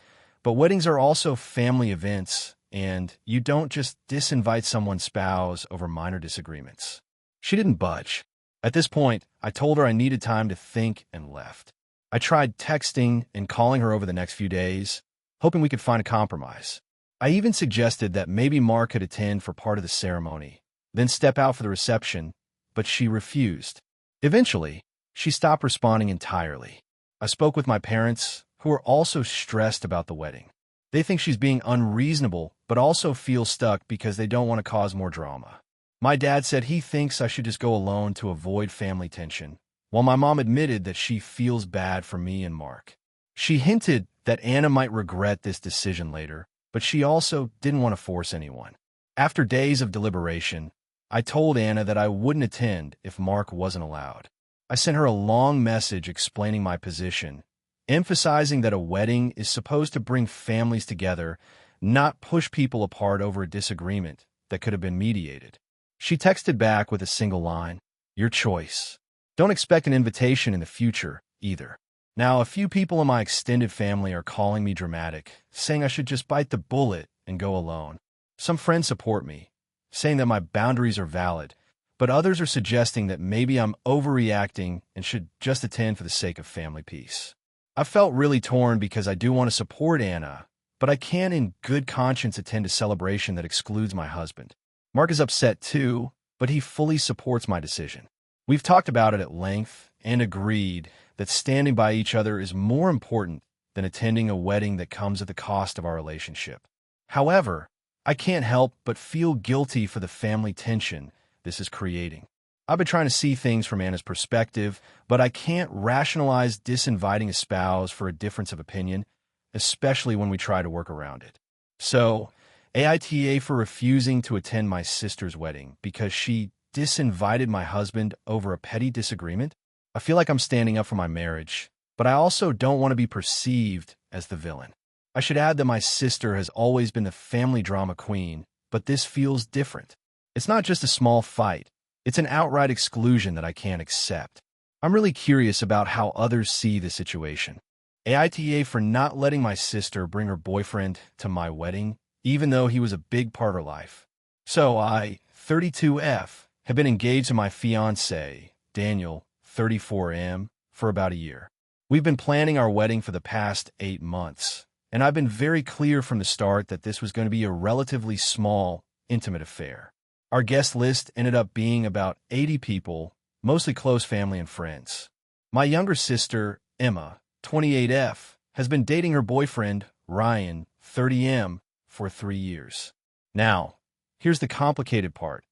but weddings are also family events, and you don't just disinvite someone's spouse over minor disagreements. She didn't budge. At this point, I told her I needed time to think and left. I tried texting and calling her over the next few days, hoping we could find a compromise. I even suggested that maybe Mark could attend for part of the ceremony, then step out for the reception, but she refused. Eventually, she stopped responding entirely. I spoke with my parents, who are also stressed about the wedding. They think she's being unreasonable, but also feel stuck because they don't want to cause more drama. My dad said he thinks I should just go alone to avoid family tension, while my mom admitted that she feels bad for me and Mark. She hinted that Anna might regret this decision later, but she also didn't want to force anyone. After days of deliberation, I told Anna that I wouldn't attend if Mark wasn't allowed. I sent her a long message explaining my position, emphasizing that a wedding is supposed to bring families together, not push people apart over a disagreement that could have been mediated. She texted back with a single line, "Your choice. Don't expect an invitation in the future, either." Now, a few people in my extended family are calling me dramatic, saying I should just bite the bullet and go alone. Some friends support me, saying that my boundaries are valid, but others are suggesting that maybe I'm overreacting and should just attend for the sake of family peace. I felt really torn because I do want to support Anna, but I can't in good conscience attend a celebration that excludes my husband. Mark is upset too, but he fully supports my decision. We've talked about it at length and agreed that standing by each other is more important than attending a wedding that comes at the cost of our relationship. However, I can't help but feel guilty for the family tension this is creating. I've been trying to see things from Anna's perspective, but I can't rationalize disinviting a spouse for a difference of opinion, especially when we try to work around it. So, AITA for refusing to attend my sister's wedding because she disinvited my husband over a petty disagreement? I feel like I'm standing up for my marriage, but I also don't want to be perceived as the villain. I should add that my sister has always been the family drama queen, but this feels different. It's not just a small fight. It's an outright exclusion that I can't accept. I'm really curious about how others see the situation. AITA for not letting my sister bring her boyfriend to my wedding, even though he was a big part of her life. So I, 32F, have been engaged to my fiancé, Daniel, 34M, for about a year. We've been planning our wedding for the past 8 months, and I've been very clear from the start that this was going to be a relatively small, intimate affair. Our guest list ended up being about 80 people, mostly close family and friends. My younger sister, Emma, 28F, has been dating her boyfriend, Ryan, 30M, for 3 years. Now, here's the complicated part.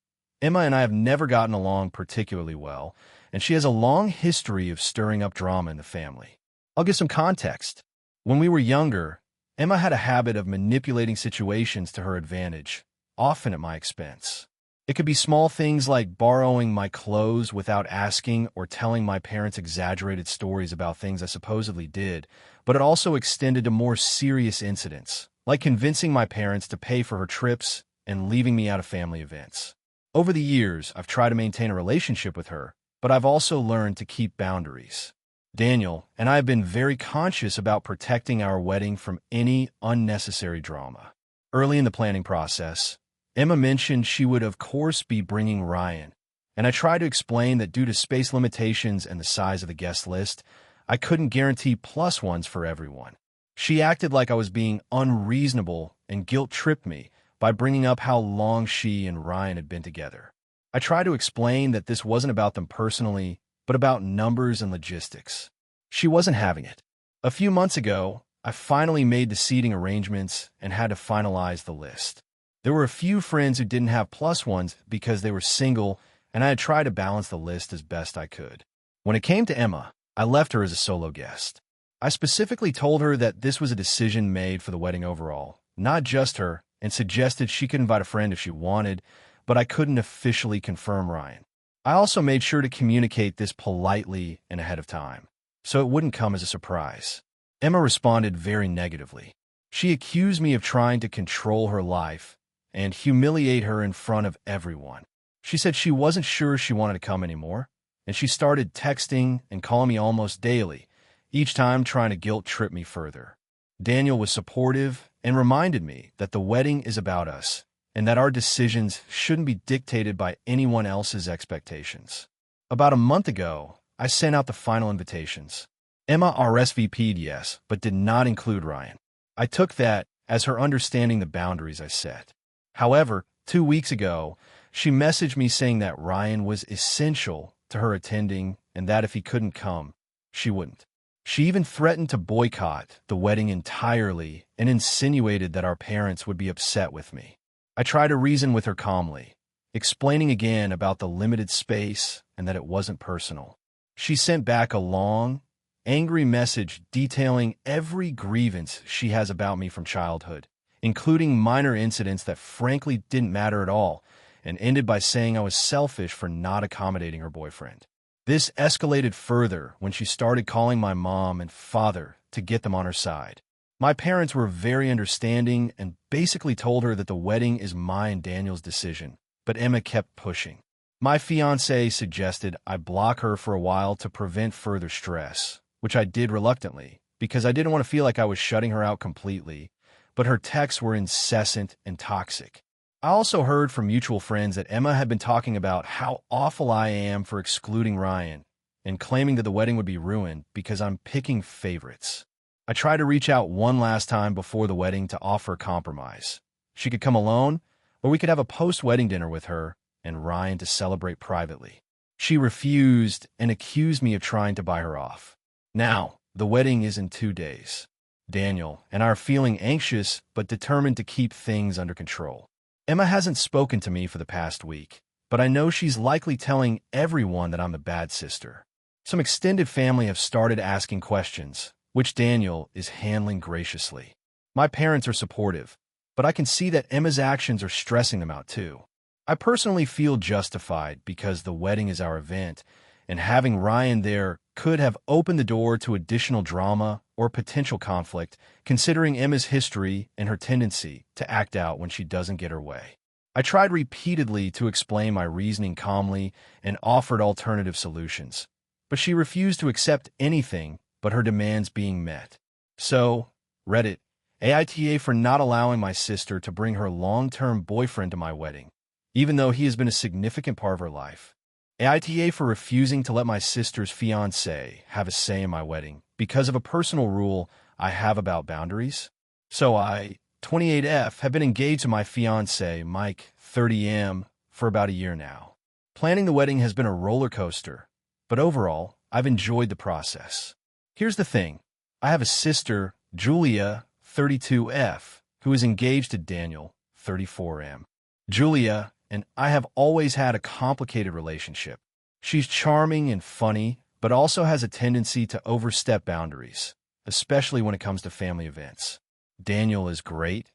Emma and I have never gotten along particularly well, and she has a long history of stirring up drama in the family. I'll give some context. When we were younger, Emma had a habit of manipulating situations to her advantage, often at my expense. It could be small things like borrowing my clothes without asking or telling my parents exaggerated stories about things I supposedly did, but it also extended to more serious incidents, like convincing my parents to pay for her trips and leaving me out of family events. Over the years, I've tried to maintain a relationship with her, but I've also learned to keep boundaries. Daniel and I have been very conscious about protecting our wedding from any unnecessary drama. Early in the planning process, Emma mentioned she would of course be bringing Ryan, and I tried to explain that due to space limitations and the size of the guest list, I couldn't guarantee plus ones for everyone. She acted like I was being unreasonable and guilt-tripped me by bringing up how long she and Ryan had been together. I tried to explain that this wasn't about them personally, but about numbers and logistics. She wasn't having it. A few months ago, I finally made the seating arrangements and had to finalize the list. There were a few friends who didn't have plus ones because they were single, and I had tried to balance the list as best I could. When it came to Emma, I left her as a solo guest. I specifically told her that this was a decision made for the wedding overall, not just her, and suggested she could invite a friend if she wanted, but I couldn't officially confirm Ryan. I also made sure to communicate this politely and ahead of time, so it wouldn't come as a surprise. Emma responded very negatively. She accused me of trying to control her life and humiliate her in front of everyone. She said she wasn't sure she wanted to come anymore, and she started texting and calling me almost daily, each time trying to guilt-trip me further. Daniel was supportive and reminded me that the wedding is about us, and that our decisions shouldn't be dictated by anyone else's expectations. About a month ago, I sent out the final invitations. Emma RSVP'd yes, but did not include Ryan. I took that as her understanding the boundaries I set. However, 2 weeks ago, she messaged me saying that Ryan was essential to her attending and that if he couldn't come, she wouldn't. She even threatened to boycott the wedding entirely and insinuated that our parents would be upset with me. I tried to reason with her calmly, explaining again about the limited space and that it wasn't personal. She sent back a long, angry message detailing every grievance she has about me from childhood, including minor incidents that frankly didn't matter at all, and ended by saying I was selfish for not accommodating her boyfriend. This escalated further when she started calling my mom and father to get them on her side. My parents were very understanding and basically told her that the wedding is my and Daniel's decision, but Emma kept pushing. My fiancé suggested I block her for a while to prevent further stress, which I did reluctantly, because I didn't want to feel like I was shutting her out completely, but her texts were incessant and toxic. I also heard from mutual friends that Emma had been talking about how awful I am for excluding Ryan and claiming that the wedding would be ruined because I'm picking favorites. I tried to reach out one last time before the wedding to offer a compromise. She could come alone, or we could have a post-wedding dinner with her and Ryan to celebrate privately. She refused and accused me of trying to buy her off. Now, the wedding is in 2 days. Daniel and I are feeling anxious but determined to keep things under control. Emma hasn't spoken to me for the past week, but I know she's likely telling everyone that I'm a bad sister. Some extended family have started asking questions, which Daniel is handling graciously. My parents are supportive, but I can see that Emma's actions are stressing them out too. I personally feel justified because the wedding is our event, and having Ryan there could have opened the door to additional drama or potential conflict, considering Emma's history and her tendency to act out when she doesn't get her way. I tried repeatedly to explain my reasoning calmly and offered alternative solutions, but she refused to accept anything but her demands being met. So, Reddit, AITA for not allowing my sister to bring her long-term boyfriend to my wedding, even though he has been a significant part of her life. AITA for refusing to let my sister's fiancé have a say in my wedding because of a personal rule I have about boundaries. So I, 28F, have been engaged to my fiancé, Mike, 30M, for about a year now. Planning the wedding has been a roller coaster, but overall, I've enjoyed the process. Here's the thing. I have a sister, Julia, 32F, who is engaged to Daniel, 34M. Julia and I have always had a complicated relationship. She's charming and funny, but also has a tendency to overstep boundaries, especially when it comes to family events. Daniel is great,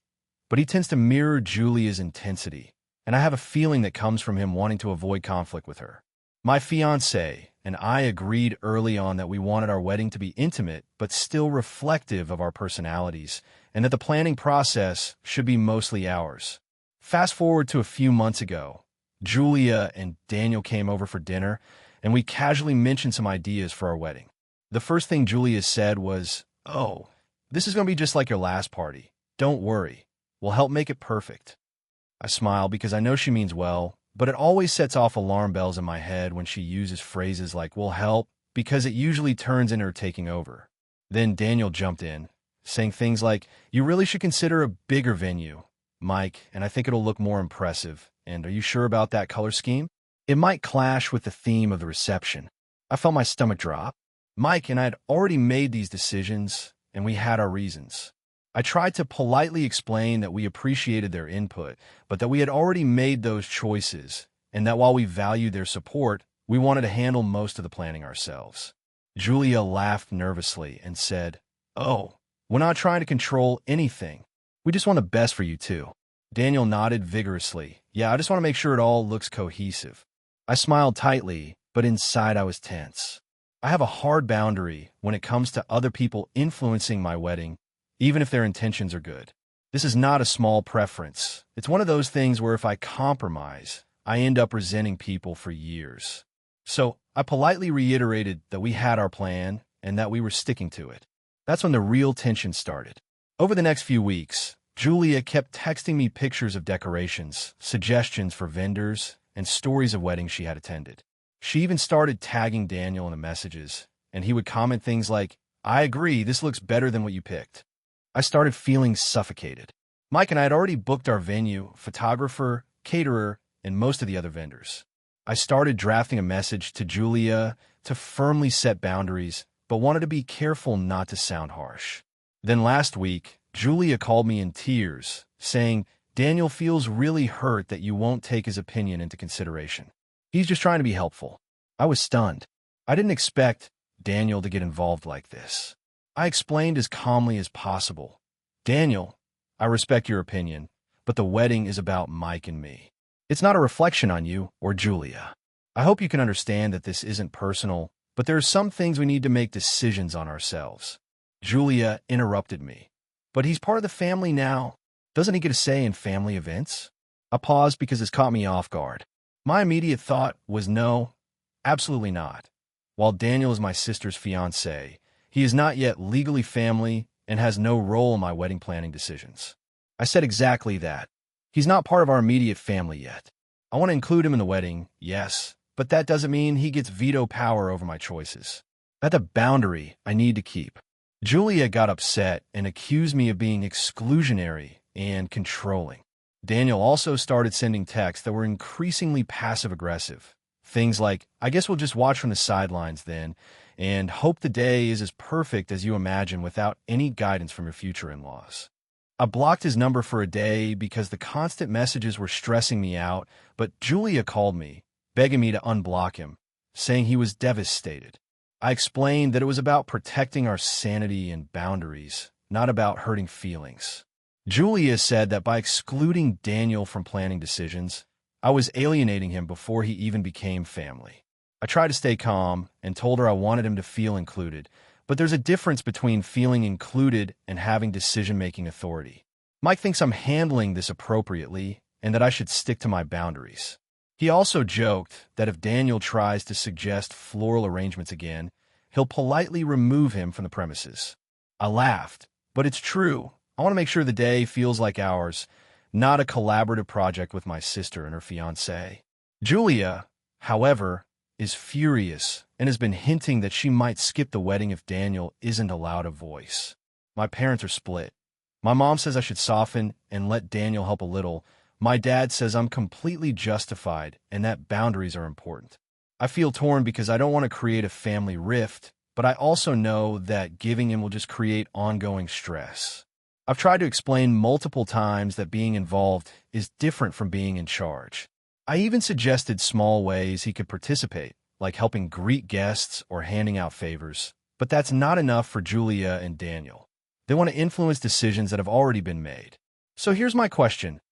but he tends to mirror Julia's intensity, and I have a feeling that comes from him wanting to avoid conflict with her. My fiancé and I agreed early on that we wanted our wedding to be intimate, but still reflective of our personalities, and that the planning process should be mostly ours. Fast forward to a few months ago, Julia and Daniel came over for dinner, and we casually mentioned some ideas for our wedding. The first thing Julia said was, "Oh, this is going to be just like your last party. Don't worry. We'll help make it perfect." I smile because I know she means well, but it always sets off alarm bells in my head when she uses phrases like "we'll help," because it usually turns into her taking over. Then Daniel jumped in, saying things like, "You really should consider a bigger venue, Mike, and I think it'll look more impressive. And are you sure about that color scheme?" It might clash with the theme of the reception. I felt my stomach drop. Mike and I had already made these decisions, and we had our reasons. I tried to politely explain that we appreciated their input, but that we had already made those choices, and that while we valued their support, we wanted to handle most of the planning ourselves. Julia laughed nervously and said, "Oh, we're not trying to control anything. We just want the best for you too." Daniel nodded vigorously. "Yeah, I just want to make sure it all looks cohesive." I smiled tightly, but inside I was tense. I have a hard boundary when it comes to other people influencing my wedding, even if their intentions are good. This is not a small preference. It's one of those things where if I compromise, I end up resenting people for years. So I politely reiterated that we had our plan and that we were sticking to it. That's when the real tension started. Over the next few weeks, Julia kept texting me pictures of decorations, suggestions for vendors, and stories of weddings she had attended. She even started tagging Daniel in the messages, and he would comment things like, "I agree, this looks better than what you picked." I started feeling suffocated. Mike and I had already booked our venue, photographer, caterer, and most of the other vendors. I started drafting a message to Julia to firmly set boundaries, but wanted to be careful not to sound harsh. Then last week, Julia called me in tears, saying, "Daniel feels really hurt that you won't take his opinion into consideration. He's just trying to be helpful." I was stunned. I didn't expect Daniel to get involved like this. I explained as calmly as possible, "Daniel, I respect your opinion, but the wedding is about Mike and me. It's not a reflection on you or Julia. I hope you can understand that this isn't personal, but there are some things we need to make decisions on ourselves." Julia interrupted me. "But he's part of the family now. Doesn't he get a say in family events?" I paused because this caught me off guard. My immediate thought was no, absolutely not. While Daniel is my sister's fiancé, he is not yet legally family and has no role in my wedding planning decisions. I said exactly that. He's not part of our immediate family yet. I want to include him in the wedding, yes, but that doesn't mean he gets veto power over my choices. That's a boundary I need to keep. Julia got upset and accused me of being exclusionary and controlling. Daniel also started sending texts that were increasingly passive-aggressive. Things like, "I guess we'll just watch from the sidelines then," and "hope the day is as perfect as you imagine without any guidance from your future in-laws." I blocked his number for a day because the constant messages were stressing me out, but Julia called me, begging me to unblock him, saying he was devastated. I explained that it was about protecting our sanity and boundaries, not about hurting feelings. Julia said that by excluding Daniel from planning decisions, I was alienating him before he even became family. I tried to stay calm and told her I wanted him to feel included, but there's a difference between feeling included and having decision-making authority. Mike thinks I'm handling this appropriately and that I should stick to my boundaries. He also joked that if Daniel tries to suggest floral arrangements again, he'll politely remove him from the premises. I laughed, but it's true. I want to make sure the day feels like ours, not a collaborative project with my sister and her fiancé. Julia, however, is furious and has been hinting that she might skip the wedding if Daniel isn't allowed a voice. My parents are split. My mom says I should soften and let Daniel help a little. My dad says I'm completely justified and that boundaries are important. I feel torn because I don't want to create a family rift, but I also know that giving in will just create ongoing stress. I've tried to explain multiple times that being involved is different from being in charge. I even suggested small ways he could participate, like helping greet guests or handing out favors, but that's not enough for Julia and Daniel. They want to influence decisions that have already been made. So here's my question.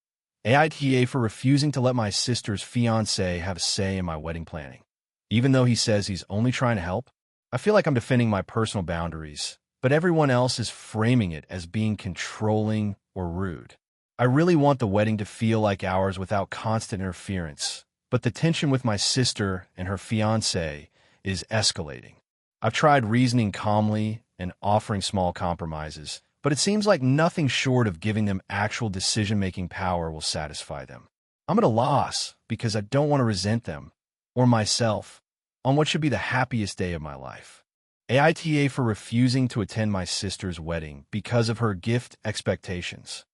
AITA for refusing to let my sister's fiancé have a say in my wedding planning. Even though he says he's only trying to help, I feel like I'm defending my personal boundaries, but everyone else is framing it as being controlling or rude. I really want the wedding to feel like ours without constant interference, but the tension with my sister and her fiancé is escalating. I've tried reasoning calmly and offering small compromises, but it seems like nothing short of giving them actual decision-making power will satisfy them. I'm at a loss because I don't want to resent them, or myself, on what should be the happiest day of my life. AITA for refusing to attend my sister's wedding because of her gift expectations.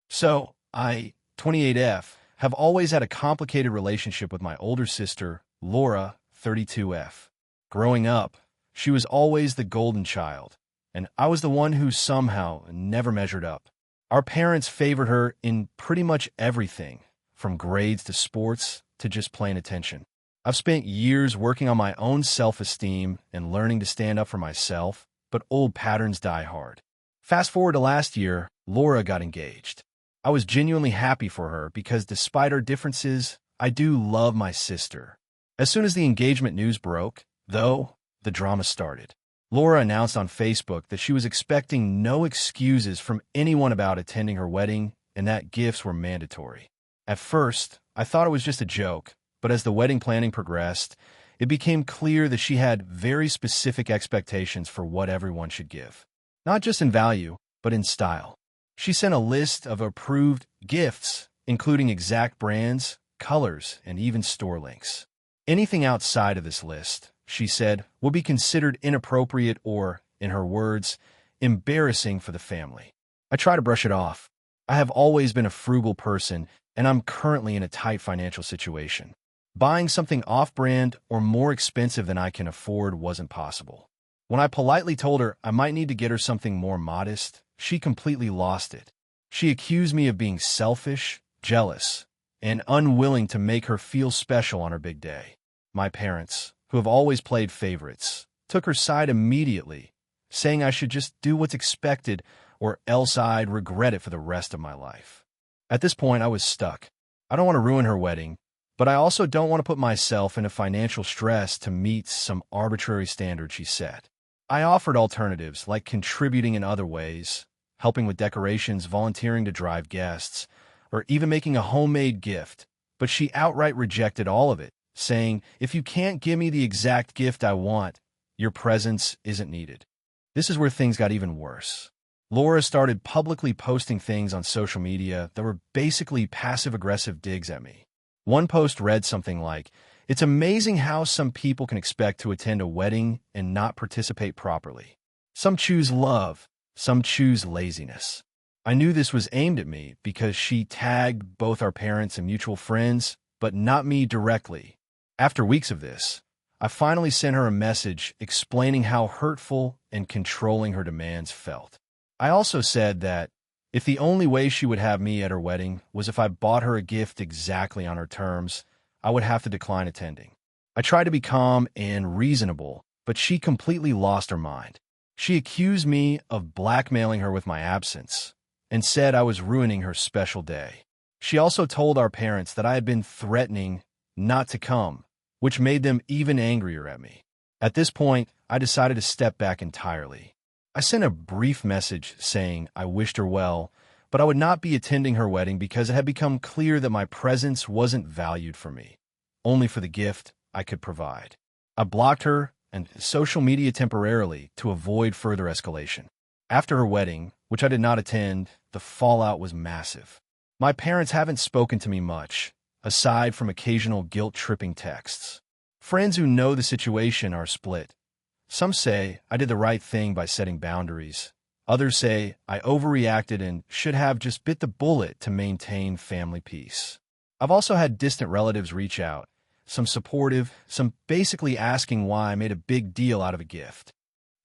So, I, 28F, have always had a complicated relationship with my older sister, Laura, 32F. Growing up, she was always the golden child, and I was the one who somehow never measured up. Our parents favored her in pretty much everything, from grades to sports to just plain attention. I've spent years working on my own self-esteem and learning to stand up for myself, but old patterns die hard. Fast forward to last year, Laura got engaged. I was genuinely happy for her because despite our differences, I do love my sister. As soon as the engagement news broke, though, the drama started. Laura announced on Facebook that she was expecting no excuses from anyone about attending her wedding and that gifts were mandatory. At first, I thought it was just a joke, but as the wedding planning progressed, it became clear that she had very specific expectations for what everyone should give. Not just in value, but in style. She sent a list of approved gifts, including exact brands, colors, and even store links. Anything outside of this list, she said, will be considered inappropriate or, in her words, embarrassing for the family. I try to brush it off. I have always been a frugal person, and I'm currently in a tight financial situation. Buying something off-brand or more expensive than I can afford wasn't possible. When I politely told her I might need to get her something more modest, she completely lost it. She accused me of being selfish, jealous, and unwilling to make her feel special on her big day. My parents, who have always played favorites, took her side immediately, saying I should just do what's expected or else I'd regret it for the rest of my life. At this point, I was stuck. I don't want to ruin her wedding, but I also don't want to put myself into financial stress to meet some arbitrary standard she set. I offered alternatives like contributing in other ways, helping with decorations, volunteering to drive guests, or even making a homemade gift, but she outright rejected all of it, saying, if you can't give me the exact gift I want, your presence isn't needed. This is where things got even worse. Laura started publicly posting things on social media that were basically passive-aggressive digs at me. One post read something like, "It's amazing how some people can expect to attend a wedding and not participate properly. Some choose love, some choose laziness." I knew this was aimed at me because she tagged both our parents and mutual friends, but not me directly. After weeks of this, I finally sent her a message explaining how hurtful and controlling her demands felt. I also said that if the only way she would have me at her wedding was if I bought her a gift exactly on her terms, I would have to decline attending. I tried to be calm and reasonable, but she completely lost her mind. She accused me of blackmailing her with my absence and said I was ruining her special day. She also told our parents that I had been threatening not to come, which made them even angrier at me. At this point, I decided to step back entirely. I sent a brief message saying I wished her well, but I would not be attending her wedding because it had become clear that my presence wasn't valued for me, only for the gift I could provide. I blocked her and social media temporarily to avoid further escalation. After her wedding, which I did not attend, the fallout was massive. My parents haven't spoken to me much, aside from occasional guilt-tripping texts. Friends who know the situation are split. Some say I did the right thing by setting boundaries. Others say I overreacted and should have just bit the bullet to maintain family peace. I've also had distant relatives reach out, some supportive, some basically asking why I made a big deal out of a gift.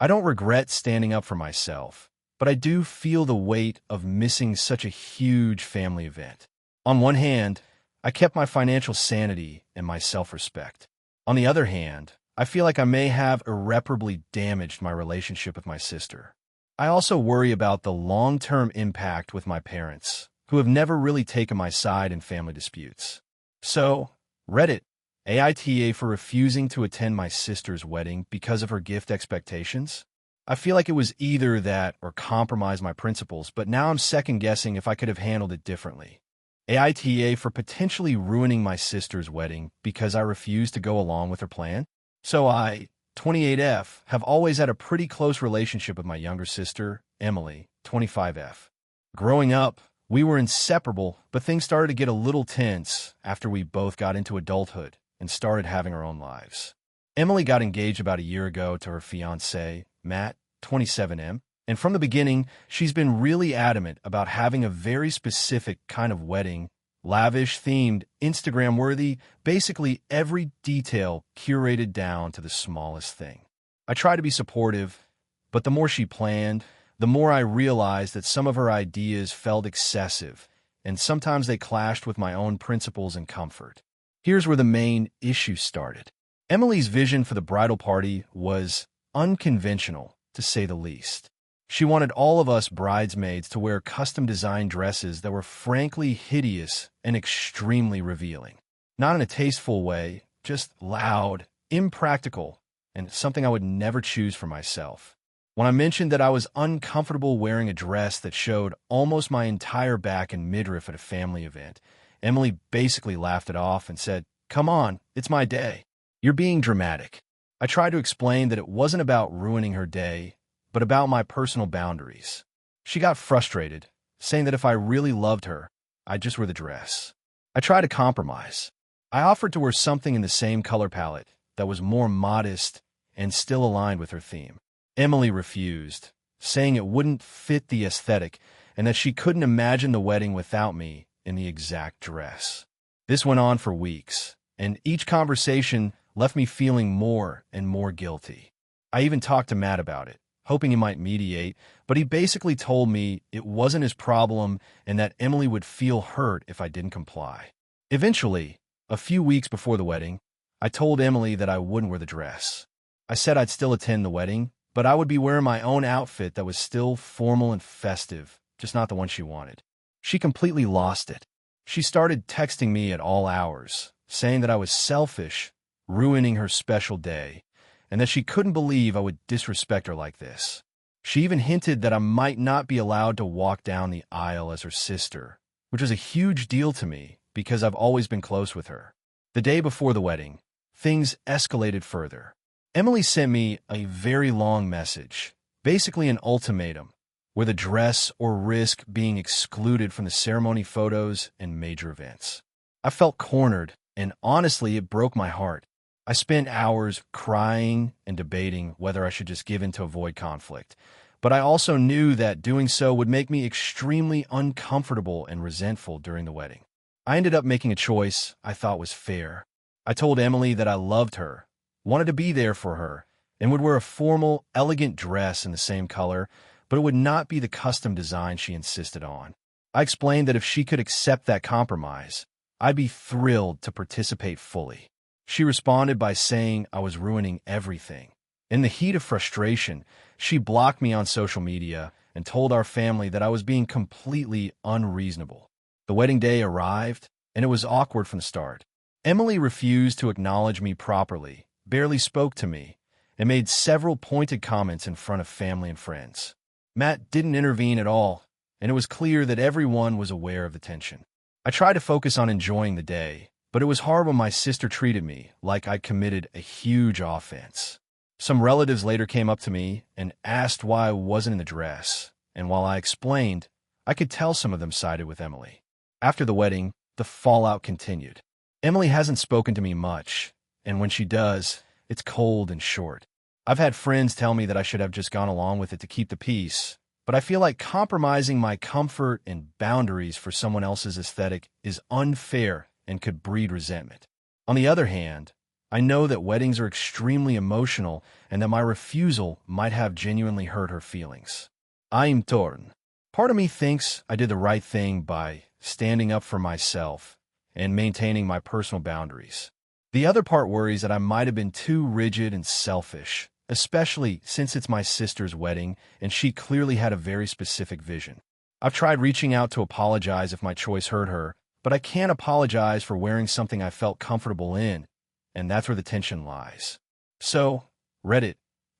I don't regret standing up for myself, but I do feel the weight of missing such a huge family event. On one hand, I kept my financial sanity and my self-respect. On the other hand, I feel like I may have irreparably damaged my relationship with my sister. I also worry about the long-term impact with my parents, who have never really taken my side in family disputes. So, Reddit, AITA for refusing to attend my sister's wedding because of her gift expectations? I feel like it was either that or compromise my principles, but now I'm second-guessing if I could have handled it differently. AITA for potentially ruining my sister's wedding because I refused to go along with her plan? So I, 28F, have always had a pretty close relationship with my younger sister, Emily, 25F. Growing up, we were inseparable, but things started to get a little tense after we both got into adulthood and started having our own lives. Emily got engaged about a year ago to her fiancé, Matt, 27M, and from the beginning, she's been really adamant about having a very specific kind of wedding Lavish, themed, Instagram-worthy, basically every detail curated down to the smallest thing. I tried to be supportive, but the more she planned, the more I realized that some of her ideas felt excessive, and sometimes they clashed with my own principles and comfort. Here's where the main issue started. Emily's vision for the bridal party was unconventional, to say the least. She wanted all of us bridesmaids to wear custom-designed dresses that were frankly hideous and extremely revealing. Not in a tasteful way, just loud, impractical, and something I would never choose for myself. When I mentioned that I was uncomfortable wearing a dress that showed almost my entire back and midriff at a family event, Emily basically laughed it off and said, "Come on, it's my day. You're being dramatic." I tried to explain that it wasn't about ruining her day, but about my personal boundaries. She got frustrated, saying that if I really loved her, I'd just wear the dress. I tried to compromise. I offered to wear something in the same color palette that was more modest and still aligned with her theme. Emily refused, saying it wouldn't fit the aesthetic and that she couldn't imagine the wedding without me in the exact dress. This went on for weeks, and each conversation left me feeling more and more guilty. I even talked to Matt about it, hoping he might mediate, but he basically told me it wasn't his problem and that Emily would feel hurt if I didn't comply. Eventually, a few weeks before the wedding, I told Emily that I wouldn't wear the dress. I said I'd still attend the wedding, but I would be wearing my own outfit that was still formal and festive, just not the one she wanted. She completely lost it. She started texting me at all hours, saying that I was selfish, ruining her special day, and that she couldn't believe I would disrespect her like this. She even hinted that I might not be allowed to walk down the aisle as her sister, which was a huge deal to me because I've always been close with her. The day before the wedding, things escalated further. Emily sent me a very long message, basically an ultimatum, where the dress or risk being excluded from the ceremony photos and major events. I felt cornered, and honestly, it broke my heart. I spent hours crying and debating whether I should just give in to avoid conflict, but I also knew that doing so would make me extremely uncomfortable and resentful during the wedding. I ended up making a choice I thought was fair. I told Emily that I loved her, wanted to be there for her, and would wear a formal, elegant dress in the same color, but it would not be the custom design she insisted on. I explained that if she could accept that compromise, I'd be thrilled to participate fully. She responded by saying I was ruining everything. In the heat of frustration, she blocked me on social media and told our family that I was being completely unreasonable. The wedding day arrived, and it was awkward from the start. Emily refused to acknowledge me properly, barely spoke to me, and made several pointed comments in front of family and friends. Matt didn't intervene at all, and it was clear that everyone was aware of the tension. I tried to focus on enjoying the day, but it was hard when my sister treated me like I'd committed a huge offense. Some relatives later came up to me and asked why I wasn't in the dress, and while I explained, I could tell some of them sided with Emily. After the wedding, the fallout continued. Emily hasn't spoken to me much, and when she does, it's cold and short. I've had friends tell me that I should have just gone along with it to keep the peace, but I feel like compromising my comfort and boundaries for someone else's aesthetic is unfair and could breed resentment. On the other hand, I know that weddings are extremely emotional and that my refusal might have genuinely hurt her feelings. I'm torn. Part of me thinks I did the right thing by standing up for myself and maintaining my personal boundaries. The other part worries that I might have been too rigid and selfish, especially since it's my sister's wedding and she clearly had a very specific vision. I've tried reaching out to apologize if my choice hurt her, but I can't apologize for wearing something I felt comfortable in, and that's where the tension lies. So, Reddit,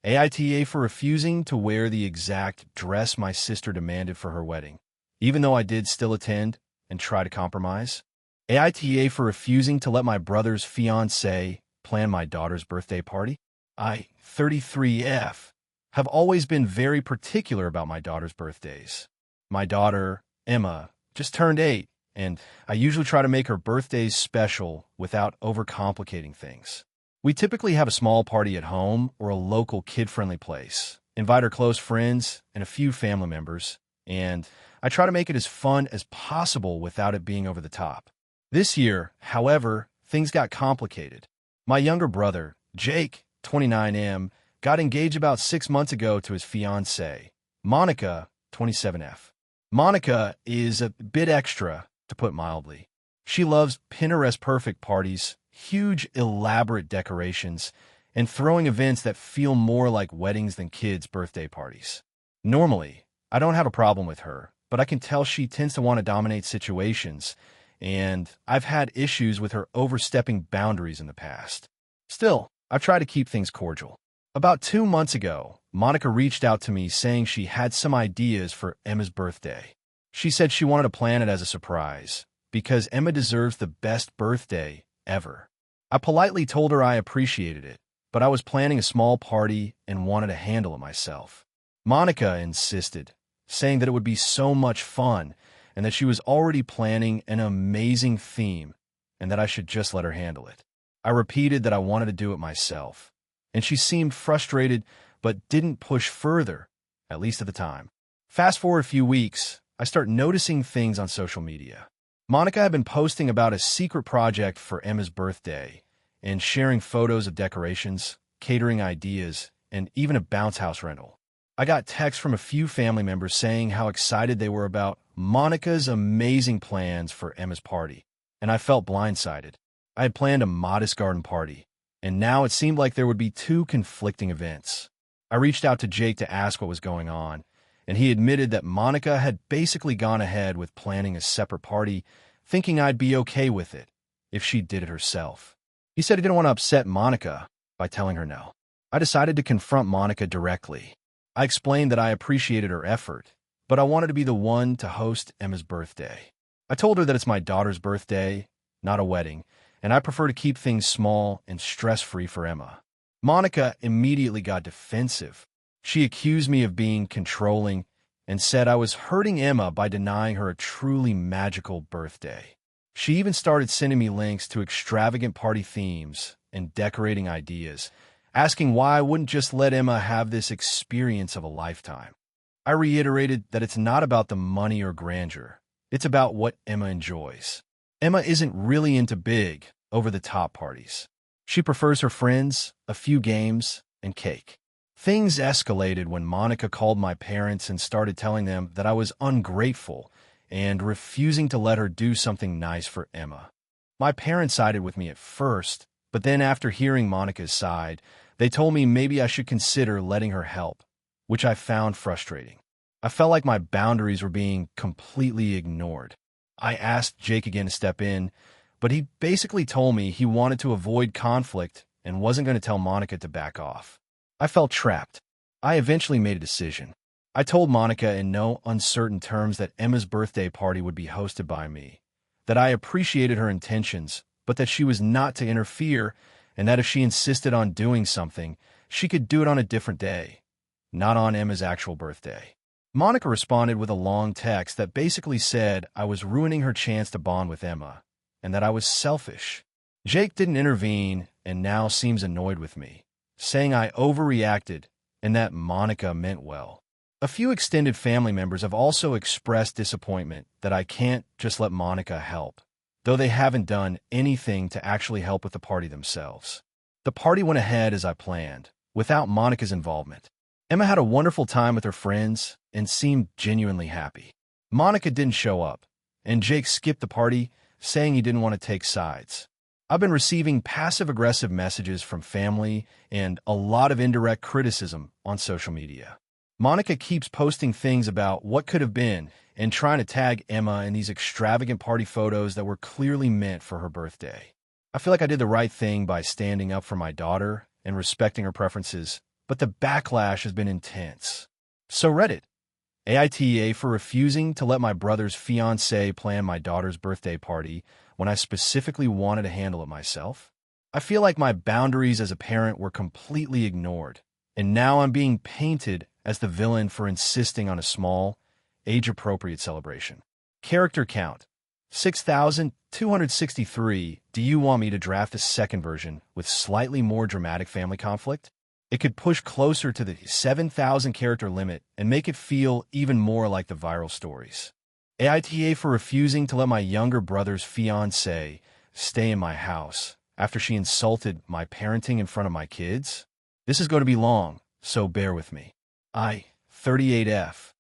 AITA for refusing to wear the exact dress my sister demanded for her wedding, even though I did still attend and try to compromise. AITA for refusing to let my brother's fiancé plan my daughter's birthday party. I, 33F, have always been very particular about my daughter's birthdays. My daughter, Emma, just turned 8, and I usually try to make her birthdays special without overcomplicating things. We typically have a small party at home or a local kid-friendly place, invite our close friends and a few family members, and I try to make it as fun as possible without it being over the top. This year, however, things got complicated. My younger brother, Jake, 29M, got engaged about 6 months ago to his fiancée, Monica, 27F. Monica is a bit extra, to put mildly. She loves Pinterest-perfect parties, huge, elaborate decorations, and throwing events that feel more like weddings than kids' birthday parties. Normally, I don't have a problem with her, but I can tell she tends to want to dominate situations, and I've had issues with her overstepping boundaries in the past. Still, I've tried to keep things cordial. About 2 months ago, Monica reached out to me saying she had some ideas for Emma's birthday. She said she wanted to plan it as a surprise, because Emma deserves the best birthday ever. I politely told her I appreciated it, but I was planning a small party and wanted to handle it myself. Monica insisted, saying that it would be so much fun and that she was already planning an amazing theme and that I should just let her handle it. I repeated that I wanted to do it myself, and she seemed frustrated but didn't push further, at least at the time. Fast forward a few weeks, I start noticing things on social media. Monica had been posting about a secret project for Emma's birthday and sharing photos of decorations, catering ideas, and even a bounce house rental. I got texts from a few family members saying how excited they were about Monica's amazing plans for Emma's party, and I felt blindsided. I had planned a modest garden party, and now it seemed like there would be two conflicting events. I reached out to Jake to ask what was going on, and he admitted that Monica had basically gone ahead with planning a separate party, thinking I'd be okay with it if she did it herself. He said he didn't want to upset Monica by telling her no. I decided to confront Monica directly. I explained that I appreciated her effort, but I wanted to be the one to host Emma's birthday. I told her that it's my daughter's birthday, not a wedding, and I prefer to keep things small and stress-free for Emma. Monica immediately got defensive. She accused me of being controlling and said I was hurting Emma by denying her a truly magical birthday. She even started sending me links to extravagant party themes and decorating ideas, asking why I wouldn't just let Emma have this experience of a lifetime. I reiterated that it's not about the money or grandeur. It's about what Emma enjoys. Emma isn't really into big, over-the-top parties. She prefers her friends, a few games, and cake. Things escalated when Monica called my parents and started telling them that I was ungrateful and refusing to let her do something nice for Emma. My parents sided with me at first, but then after hearing Monica's side, they told me maybe I should consider letting her help, which I found frustrating. I felt like my boundaries were being completely ignored. I asked Jake again to step in, but he basically told me he wanted to avoid conflict and wasn't going to tell Monica to back off. I felt trapped. I eventually made a decision. I told Monica in no uncertain terms that Emma's birthday party would be hosted by me, that I appreciated her intentions, but that she was not to interfere, and that if she insisted on doing something, she could do it on a different day, not on Emma's actual birthday. Monica responded with a long text that basically said I was ruining her chance to bond with Emma, and that I was selfish. Jake didn't intervene and now seems annoyed with me, saying I overreacted and that Monica meant well. A few extended family members have also expressed disappointment that I can't just let Monica help, though they haven't done anything to actually help with the party themselves. The party went ahead as I planned, without Monica's involvement. Emma had a wonderful time with her friends and seemed genuinely happy. Monica didn't show up, and Jake skipped the party, saying he didn't want to take sides. I've been receiving passive-aggressive messages from family and a lot of indirect criticism on social media. Monica keeps posting things about what could have been and trying to tag Emma in these extravagant party photos that were clearly meant for her birthday. I feel like I did the right thing by standing up for my daughter and respecting her preferences, but the backlash has been intense. So Reddit, AITA for refusing to let my brother's fiancé plan my daughter's birthday party when I specifically wanted to handle it myself. I feel like my boundaries as a parent were completely ignored, and now I'm being painted as the villain for insisting on a small, age-appropriate celebration. Character count, 6,263. Do you want me to draft a second version with slightly more dramatic family conflict? It could push closer to the 7,000 character limit and make it feel even more like the viral stories. AITA for refusing to let my younger brother's fiancée stay in my house after she insulted my parenting in front of my kids. This is going to be long, so bear with me. I, 38F,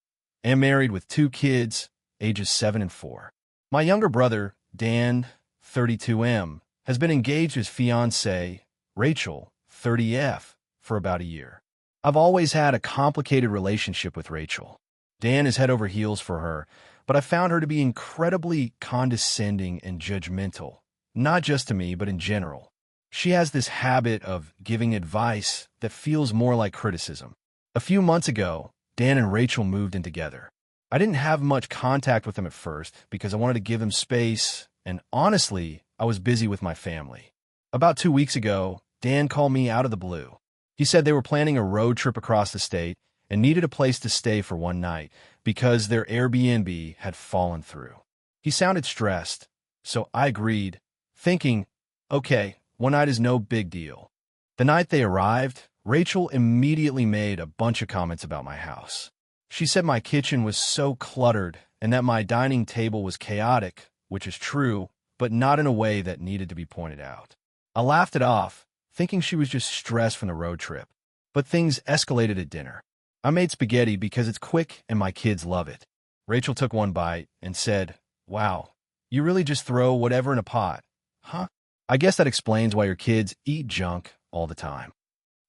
am married with 2 kids, ages 7 and 4. My younger brother, Dan, 32M, has been engaged to his fiancée, Rachel, 30F, for about a year. I've always had a complicated relationship with Rachel. Dan is head over heels for her, but I found her to be incredibly condescending and judgmental, not just to me, but in general. She has this habit of giving advice that feels more like criticism. A few months ago, Dan and Rachel moved in together. I didn't have much contact with them at first because I wanted to give them space, and honestly, I was busy with my family. About 2 weeks ago, Dan called me out of the blue. He said they were planning a road trip across the state and needed a place to stay for one night because their Airbnb had fallen through. He sounded stressed, so I agreed, thinking, okay, one night is no big deal. The night they arrived, Rachel immediately made a bunch of comments about my house. She said my kitchen was so cluttered and that my dining table was chaotic, which is true, but not in a way that needed to be pointed out. I laughed it off, thinking she was just stressed from the road trip. But things escalated at dinner. I made spaghetti because it's quick and my kids love it. Rachel took one bite and said, "Wow, you really just throw whatever in a pot, huh? I guess that explains why your kids eat junk all the time."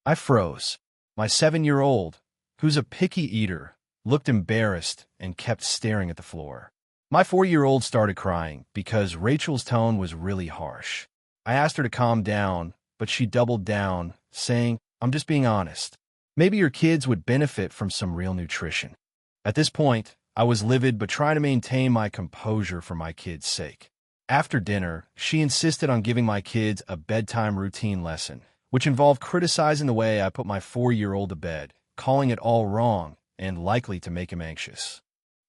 I froze. My 7-year-old, who's a picky eater, looked embarrassed and kept staring at the floor. My 4-year-old started crying because Rachel's tone was really harsh. I asked her to calm down, but she doubled down, saying, "I'm just being honest. Maybe your kids would benefit from some real nutrition." At this point, I was livid but trying to maintain my composure for my kids' sake. After dinner, she insisted on giving my kids a bedtime routine lesson, which involved criticizing the way I put my 4-year-old to bed, calling it all wrong and likely to make him anxious.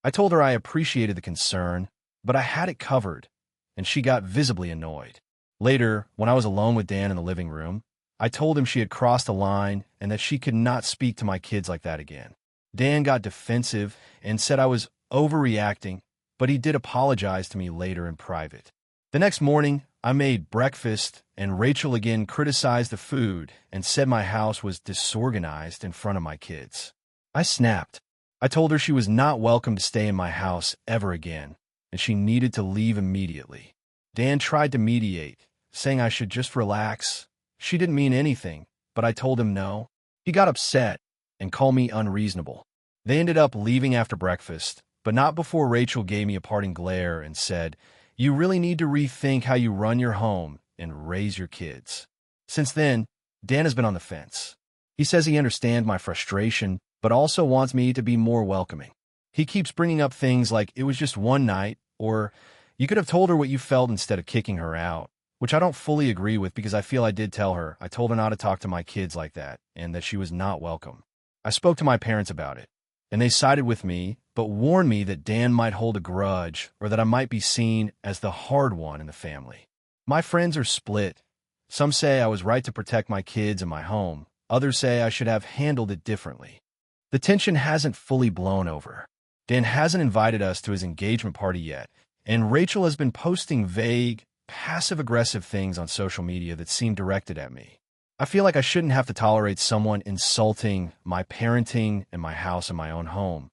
I told her I appreciated the concern, but I had it covered, and she got visibly annoyed. Later, when I was alone with Dan in the living room, I told him she had crossed a line and that she could not speak to my kids like that again. Dan got defensive and said I was overreacting, but he did apologize to me later in private. The next morning, I made breakfast, and Rachel again criticized the food and said my house was disorganized in front of my kids. I snapped. I told her she was not welcome to stay in my house ever again, and she needed to leave immediately. Dan tried to mediate, saying I should just relax. She didn't mean anything, but I told him no. He got upset and called me unreasonable. They ended up leaving after breakfast, but not before Rachel gave me a parting glare and said, "You really need to rethink how you run your home and raise your kids." Since then, Dan has been on the fence. He says he understands my frustration, but also wants me to be more welcoming. He keeps bringing up things like it was just one night, or you could have told her what you felt instead of kicking her out, which I don't fully agree with because I feel I did tell her. I told her not to talk to my kids like that and that she was not welcome. I spoke to my parents about it, and they sided with me, but warned me that Dan might hold a grudge or that I might be seen as the hard one in the family. My friends are split. Some say I was right to protect my kids and my home. Others say I should have handled it differently. The tension hasn't fully blown over. Dan hasn't invited us to his engagement party yet, and Rachel has been posting vague, passive-aggressive things on social media that seem directed at me. I feel like I shouldn't have to tolerate someone insulting my parenting and my house and my own home,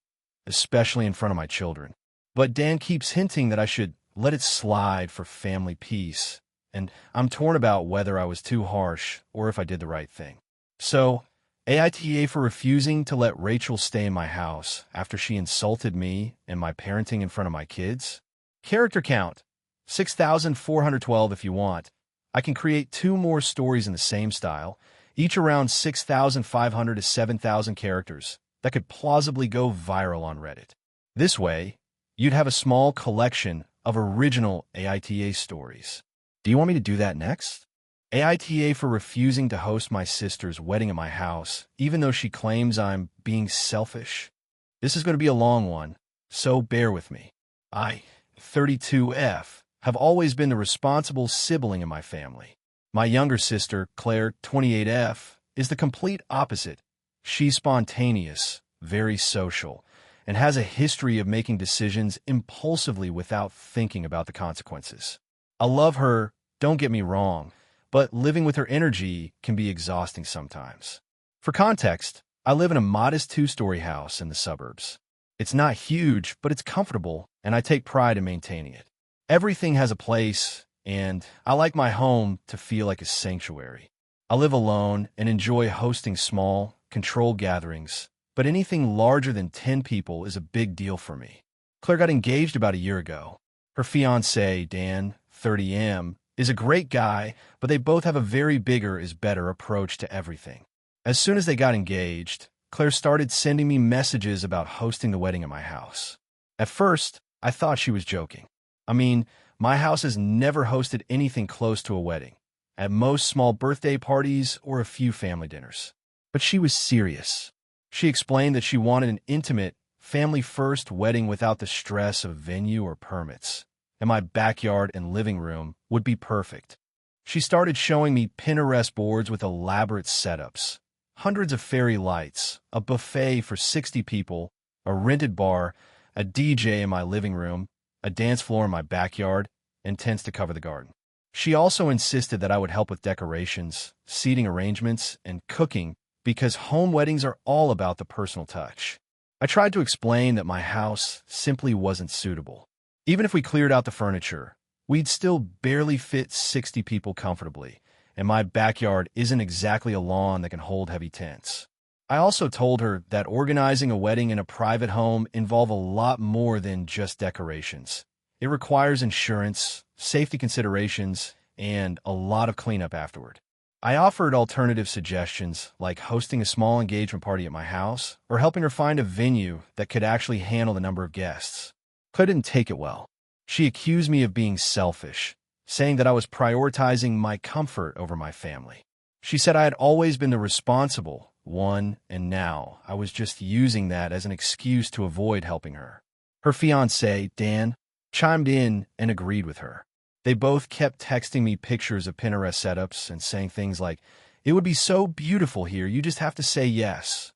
especially in front of my children. But Dan keeps hinting that I should let it slide for family peace, and I'm torn about whether I was too harsh or if I did the right thing. So, AITA for refusing to let Rachel stay in my house after she insulted me and my parenting in front of my kids. Character count, 6,412 if you want. I can create 2 more stories in the same style, each around 6,500 to 7,000 characters, that could plausibly go viral on Reddit. This way, you'd have a small collection of original AITA stories. Do you want me to do that next? AITA for refusing to host my sister's wedding at my house, even though she claims I'm being selfish. This is going to be a long one, so bear with me. I, 32F, have always been the responsible sibling in my family. My younger sister, Claire, 28F, is the complete opposite. She's spontaneous, very social, and has a history of making decisions impulsively without thinking about the consequences. I love her, don't get me wrong, but living with her energy can be exhausting sometimes. For context, I live in a modest two-story house in the suburbs. It's not huge, but it's comfortable, and I take pride in maintaining it. Everything has a place, and I like my home to feel like a sanctuary. I live alone and enjoy hosting small, controlled gatherings, but anything larger than 10 people is a big deal for me. Claire got engaged about a year ago. Her fiancé, Dan, 30M, is a great guy, but they both have a very bigger is better approach to everything. As soon as they got engaged, Claire started sending me messages about hosting the wedding at my house. At first, I thought she was joking. I mean, my house has never hosted anything close to a wedding, at most small birthday parties or a few family dinners. But she was serious. She explained that she wanted an intimate, family-first wedding without the stress of venue or permits, and my backyard and living room would be perfect. She started showing me Pinterest boards with elaborate setups, hundreds of fairy lights, a buffet for 60 people, a rented bar, a DJ in my living room, a dance floor in my backyard, and tents to cover the garden. She also insisted that I would help with decorations, seating arrangements, and cooking because home weddings are all about the personal touch. I tried to explain that my house simply wasn't suitable. Even if we cleared out the furniture, we'd still barely fit 60 people comfortably, and my backyard isn't exactly a lawn that can hold heavy tents. I also told her that organizing a wedding in a private home involves a lot more than just decorations. It requires insurance, safety considerations, and a lot of cleanup afterward. I offered alternative suggestions like hosting a small engagement party at my house or helping her find a venue that could actually handle the number of guests. Claire didn't take it well. She accused me of being selfish, saying that I was prioritizing my comfort over my family. She said I had always been the responsible one, and now I was just using that as an excuse to avoid helping her. Her fiancé, Dan, chimed in and agreed with her. They both kept texting me pictures of Pinterest setups and saying things like, "It would be so beautiful here, you just have to say yes."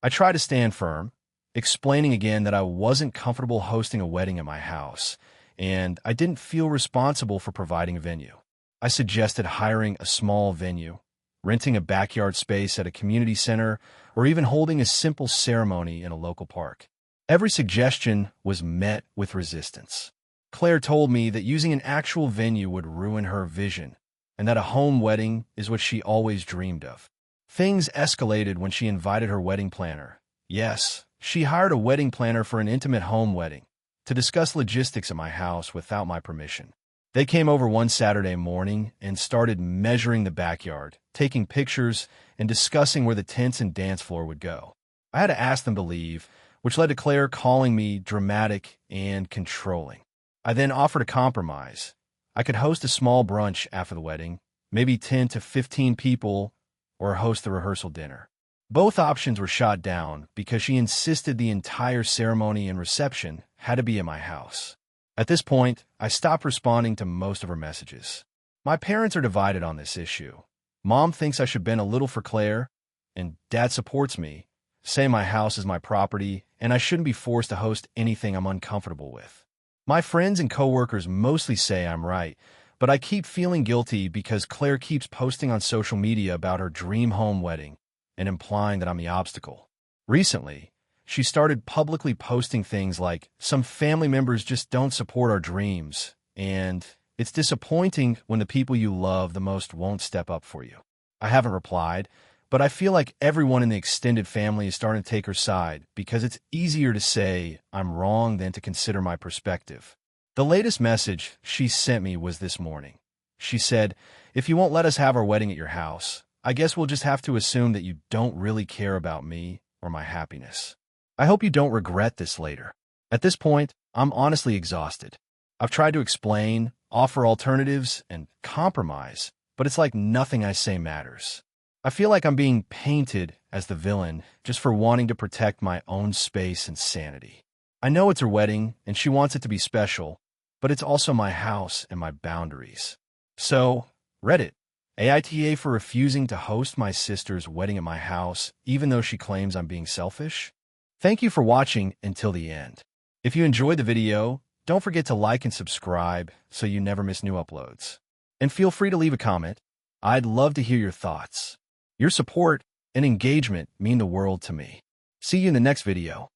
I tried to stand firm, explaining again that I wasn't comfortable hosting a wedding at my house, and I didn't feel responsible for providing a venue. I suggested hiring a small venue, renting a backyard space at a community center, or even holding a simple ceremony in a local park. Every suggestion was met with resistance. Claire told me that using an actual venue would ruin her vision, and that a home wedding is what she always dreamed of. Things escalated when she invited her wedding planner. Yes, she hired a wedding planner for an intimate home wedding to discuss logistics at my house without my permission. They came over one Saturday morning and started measuring the backyard, taking pictures, and discussing where the tents and dance floor would go. I had to ask them to leave, which led to Claire calling me dramatic and controlling. I then offered a compromise. I could host a small brunch after the wedding, maybe 10 to 15 people, or host the rehearsal dinner. Both options were shot down because she insisted the entire ceremony and reception had to be at my house. At this point, I stopped responding to most of her messages. My parents are divided on this issue. Mom thinks I should bend a little for Claire, and Dad supports me, saying my house is my property and I shouldn't be forced to host anything I'm uncomfortable with. My friends and coworkers mostly say I'm right, but I keep feeling guilty because Claire keeps posting on social media about her dream home wedding and implying that I'm the obstacle. Recently, she started publicly posting things like, "Some family members just don't support our dreams," and "It's disappointing when the people you love the most won't step up for you." I haven't replied, but I feel like everyone in the extended family is starting to take her side because it's easier to say I'm wrong than to consider my perspective. The latest message she sent me was this morning. She said, "If you won't let us have our wedding at your house, I guess we'll just have to assume that you don't really care about me or my happiness. I hope you don't regret this later." At this point, I'm honestly exhausted. I've tried to explain, offer alternatives, and compromise, but it's like nothing I say matters. I feel like I'm being painted as the villain just for wanting to protect my own space and sanity. I know it's her wedding and she wants it to be special, but it's also my house and my boundaries. So, Reddit, AITA for refusing to host my sister's wedding at my house, even though she claims I'm being selfish. Thank you for watching until the end. If you enjoyed the video, don't forget to like and subscribe so you never miss new uploads. And feel free to leave a comment. I'd love to hear your thoughts. Your support and engagement mean the world to me. See you in the next video.